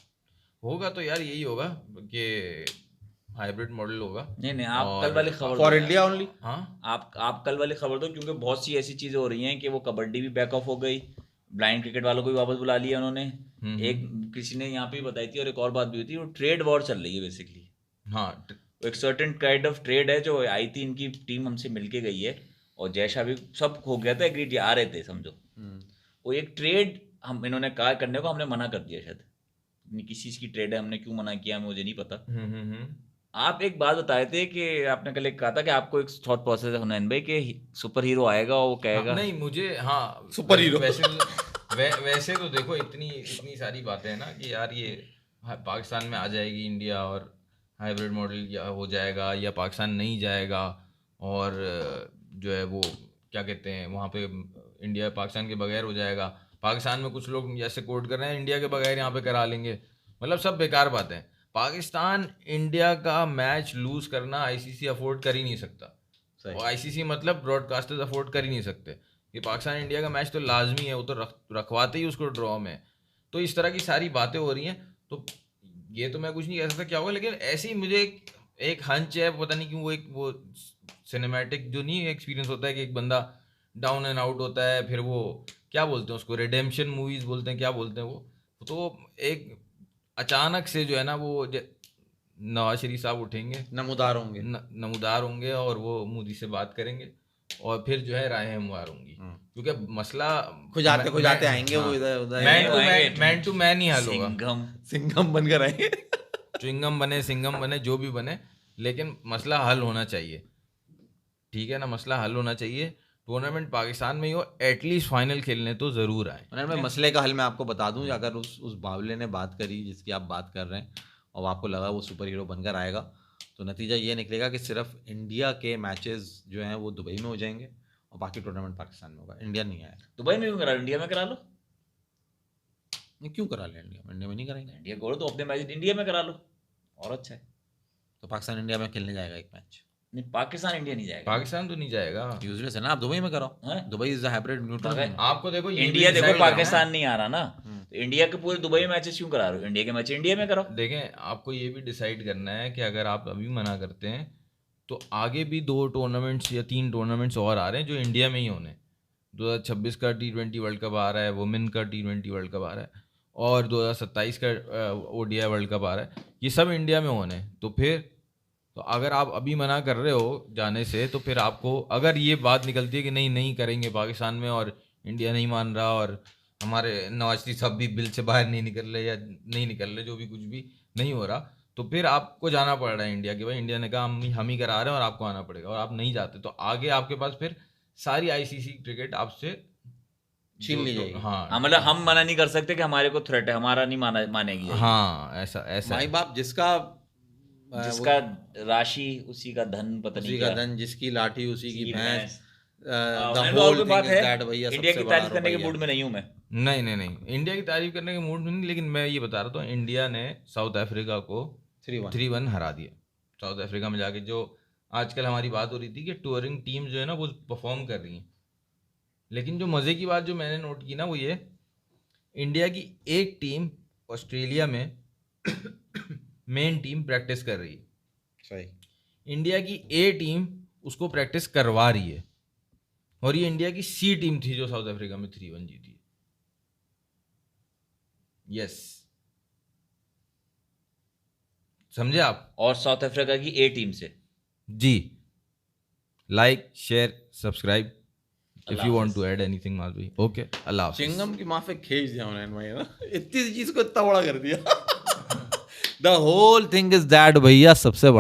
Speaker 1: होगा तो यार यही होगा कि हाइब्रिड मॉडल होगा।
Speaker 3: नहीं आप
Speaker 1: और
Speaker 3: कल वाली खबर
Speaker 2: फॉर
Speaker 3: दो
Speaker 2: इंडिया ओनली।
Speaker 1: हाँ,
Speaker 3: आप कल वाली खबर दो, क्योंकि बहुत सी ऐसी चीजें हो रही हैं कि वो कबड्डी भी बैक ऑफ हो गई, ब्लाइंड क्रिकेट वालों को भी वापस बुला लिया उन्होंने। एक किसी ने यहाँ पे बताई थी, और एक और बात भी हुई थी, वो ट्रेड वॉर चल रही है बेसिकली।
Speaker 1: हाँ,
Speaker 3: एक सर्टेन काइंड ऑफ ट्रेड है जो आई थी, इनकी टीम हमसे मिलके गई है, और जैसा भी सब हो गया था, एग्रीड आ रहे थे समझो। वो एक ट्रेड हम इन्होंने कहा करने को, हमने मना कर दिया शायद, किसी चीज़ की ट्रेड है, हमने क्यों मना किया मुझे नहीं पता। आप एक बात बताए थे कि आपने कल एक कहा था कि आपको एक थॉट प्रोसेस है हुनैन भाई कि सुपर हीरो आएगा और वो कहेगा
Speaker 1: नहीं मुझे, हाँ
Speaker 2: सुपर हीरो।
Speaker 1: वैसे तो देखो इतनी सारी बातें हैं ना कि यार ये पाकिस्तान में आ जाएगी इंडिया और हाइब्रिड मॉडल या हो जाएगा, या पाकिस्तान नहीं जाएगा, और जो है वो क्या कहते हैं वहाँ पे इंडिया पाकिस्तान के बगैर हो जाएगा। पाकिस्तान में कुछ लोग ऐसे कोट कर रहे हैं इंडिया के बगैर यहाँ पे करा लेंगे, मतलब सब बेकार बातें। पाकिस्तान इंडिया का मैच लूज करना आईसीसी अफोर्ड कर ही नहीं सकता, और आईसीसी मतलब ब्रॉडकास्टर्स अफोर्ड कर ही नहीं सकते कि पाकिस्तान इंडिया का मैच तो लाजमी है, वो तो रखवाते ही उसको ड्रॉ में। तो इस तरह की सारी बातें हो रही हैं, तो ये तो मैं कुछ नहीं कह सकता क्या होगा, लेकिन ऐसे ही मुझे एक हंच है, पता नहीं क्यों, वो सिनेमैटिक जो नहीं एक्सपीरियंस होता है कि एक बंदा डाउन एंड आउट होता है, फिर वो क्या बोलते हैं उसको, रिडेम्पशन मूवीज बोलते हैं, क्या बोलते हैं वो, तो एक अचानक से जो है ना वो नवाज शरीफ साहब उठेंगे,
Speaker 2: नमूदार होंगे।
Speaker 1: नमूदार होंगे और वो मोदी से बात करेंगे और फिर जो है राहें हमवार होंगी, क्योंकि मसला
Speaker 2: खुजाते आएंगे वो इधर उधर,
Speaker 1: मैन टू मैन ही हल होगा,
Speaker 2: सिंघम बनकर आएंगे।
Speaker 1: च्युइंगम बने, सिंघम बने, जो भी बने, लेकिन मसला हल होना चाहिए, ठीक है ना, मसला हल होना चाहिए। टूर्नामेंट पाकिस्तान में ही हो, एटलीस्ट फाइनल खेलने तो जरूर आए।
Speaker 2: और मैं मसले का हल मैं आपको बता दूं, अगर उस बावले ने बात करी जिसकी आप बात कर रहे हैं और आपको लगा वो सुपर हीरो बनकर आएगा, तो नतीजा ये निकलेगा कि सिर्फ इंडिया के मैचेस जो हैं वो दुबई में हो जाएंगे और बाकी टूर्नामेंट पाकिस्तान में होगा, इंडिया नहीं आएगा।
Speaker 3: दुबई में क्यों करा, इंडिया में करा लो।
Speaker 2: नहीं, क्यों करा लें इंडिया में नहीं कराएंगे।
Speaker 3: इंडिया को तो अपने मैच इंडिया में करा लो और अच्छा है।
Speaker 2: तो पाकिस्तान इंडिया में खेलने जाएगा एक मैच।
Speaker 3: नहीं, पाकिस्तान इंडिया नहीं जाएगा।
Speaker 1: पाकिस्तान तो नहीं जाएगा,
Speaker 2: यूजलेस है ना, आप दुबई में करो। Dubai is the hybrid neutral.
Speaker 1: आपको देखो
Speaker 3: इंडिया देखो पाकिस्तान नहीं आ रहा ना, तो इंडिया के पूरे दुबई मैचेस क्यों करा रहे हो, इंडिया के मैच इंडिया में कराओ।
Speaker 1: देखें, आपको ये भी डिसाइड करना है कि अगर आप अभी मना करते हैं तो आगे भी 2 टूर्नामेंट्स या 3 टूर्नामेंट्स और आ रहे हैं जो इंडिया में ही होने। 2026 का T20 वर्ल्ड कप आ रहा है, वुमेन का T20 वर्ल्ड कप आ रहा है और 2027 का ODI वर्ल्ड कप आ रहा है, ये सब इंडिया में होने। तो फिर तो अगर आप अभी मना कर रहे हो जाने से, तो फिर आपको अगर ये बात निकलती है कि नहीं करेंगे पाकिस्तान में और इंडिया नहीं मान रहा और हमारे नवाज शरीफ साहब भी बिल से बाहर नहीं निकल रहे या नहीं निकल रहे, जो भी कुछ भी नहीं हो रहा, तो फिर आपको जाना पड़ रहा है इंडिया के। भाई इंडिया ने कहा हम ही करा रहे हैं और आपको आना पड़ेगा, और आप नहीं जाते तो आगे आपके पास फिर सारी ICC क्रिकेट आपसे
Speaker 2: छीन ली जाएगी।
Speaker 1: हाँ,
Speaker 3: मतलब हम मना नहीं कर सकते कि हमारे को थ्रेट है, हमारा नहीं मानेगी।
Speaker 1: हाँ, ऐसा
Speaker 2: माई बाप जिसका
Speaker 3: राशि उसी का धन, पता नहीं
Speaker 2: उसी का धन, जिसकी लाठी उसी की भैंस।
Speaker 3: बात है, इंडिया की तारीफ करने के मूड में नहीं हूं मैं।
Speaker 1: नहीं, इंडिया की तारीफ करने के मूड में नहीं, लेकिन मैं ये बता रहा था, इंडिया ने साउथ अफ्रीका को 3-1 हरा दिया। साउथ अफ्रीका में जाके जो आजकल हमारी बात हो रही थी कि टूरिंग टीम जो है ना वो परफॉर्म कर रही है, लेकिन जो मज़े की बात जो मैंने नोट की ना वो ये, इंडिया की एक टीम ऑस्ट्रेलिया में मेन टीम प्रैक्टिस कर रही है,
Speaker 2: सही,
Speaker 1: इंडिया की A टीम उसको प्रैक्टिस करवा रही है, और ये इंडिया की C टीम थी जो साउथ अफ्रीका में 3-1 जीती है। यस, समझे आप?
Speaker 3: और साउथ अफ्रीका की A टीम से।
Speaker 1: जी, like share subscribe if you want to add anything माल भाई। ओके, अल्लाह हाफिज़।
Speaker 2: चिंगम की माफिक खींच दिया उन्होंने भाई ना, इतनी चीज को इतना बड़ा कर दिया। The whole thing is that भैया, सबसे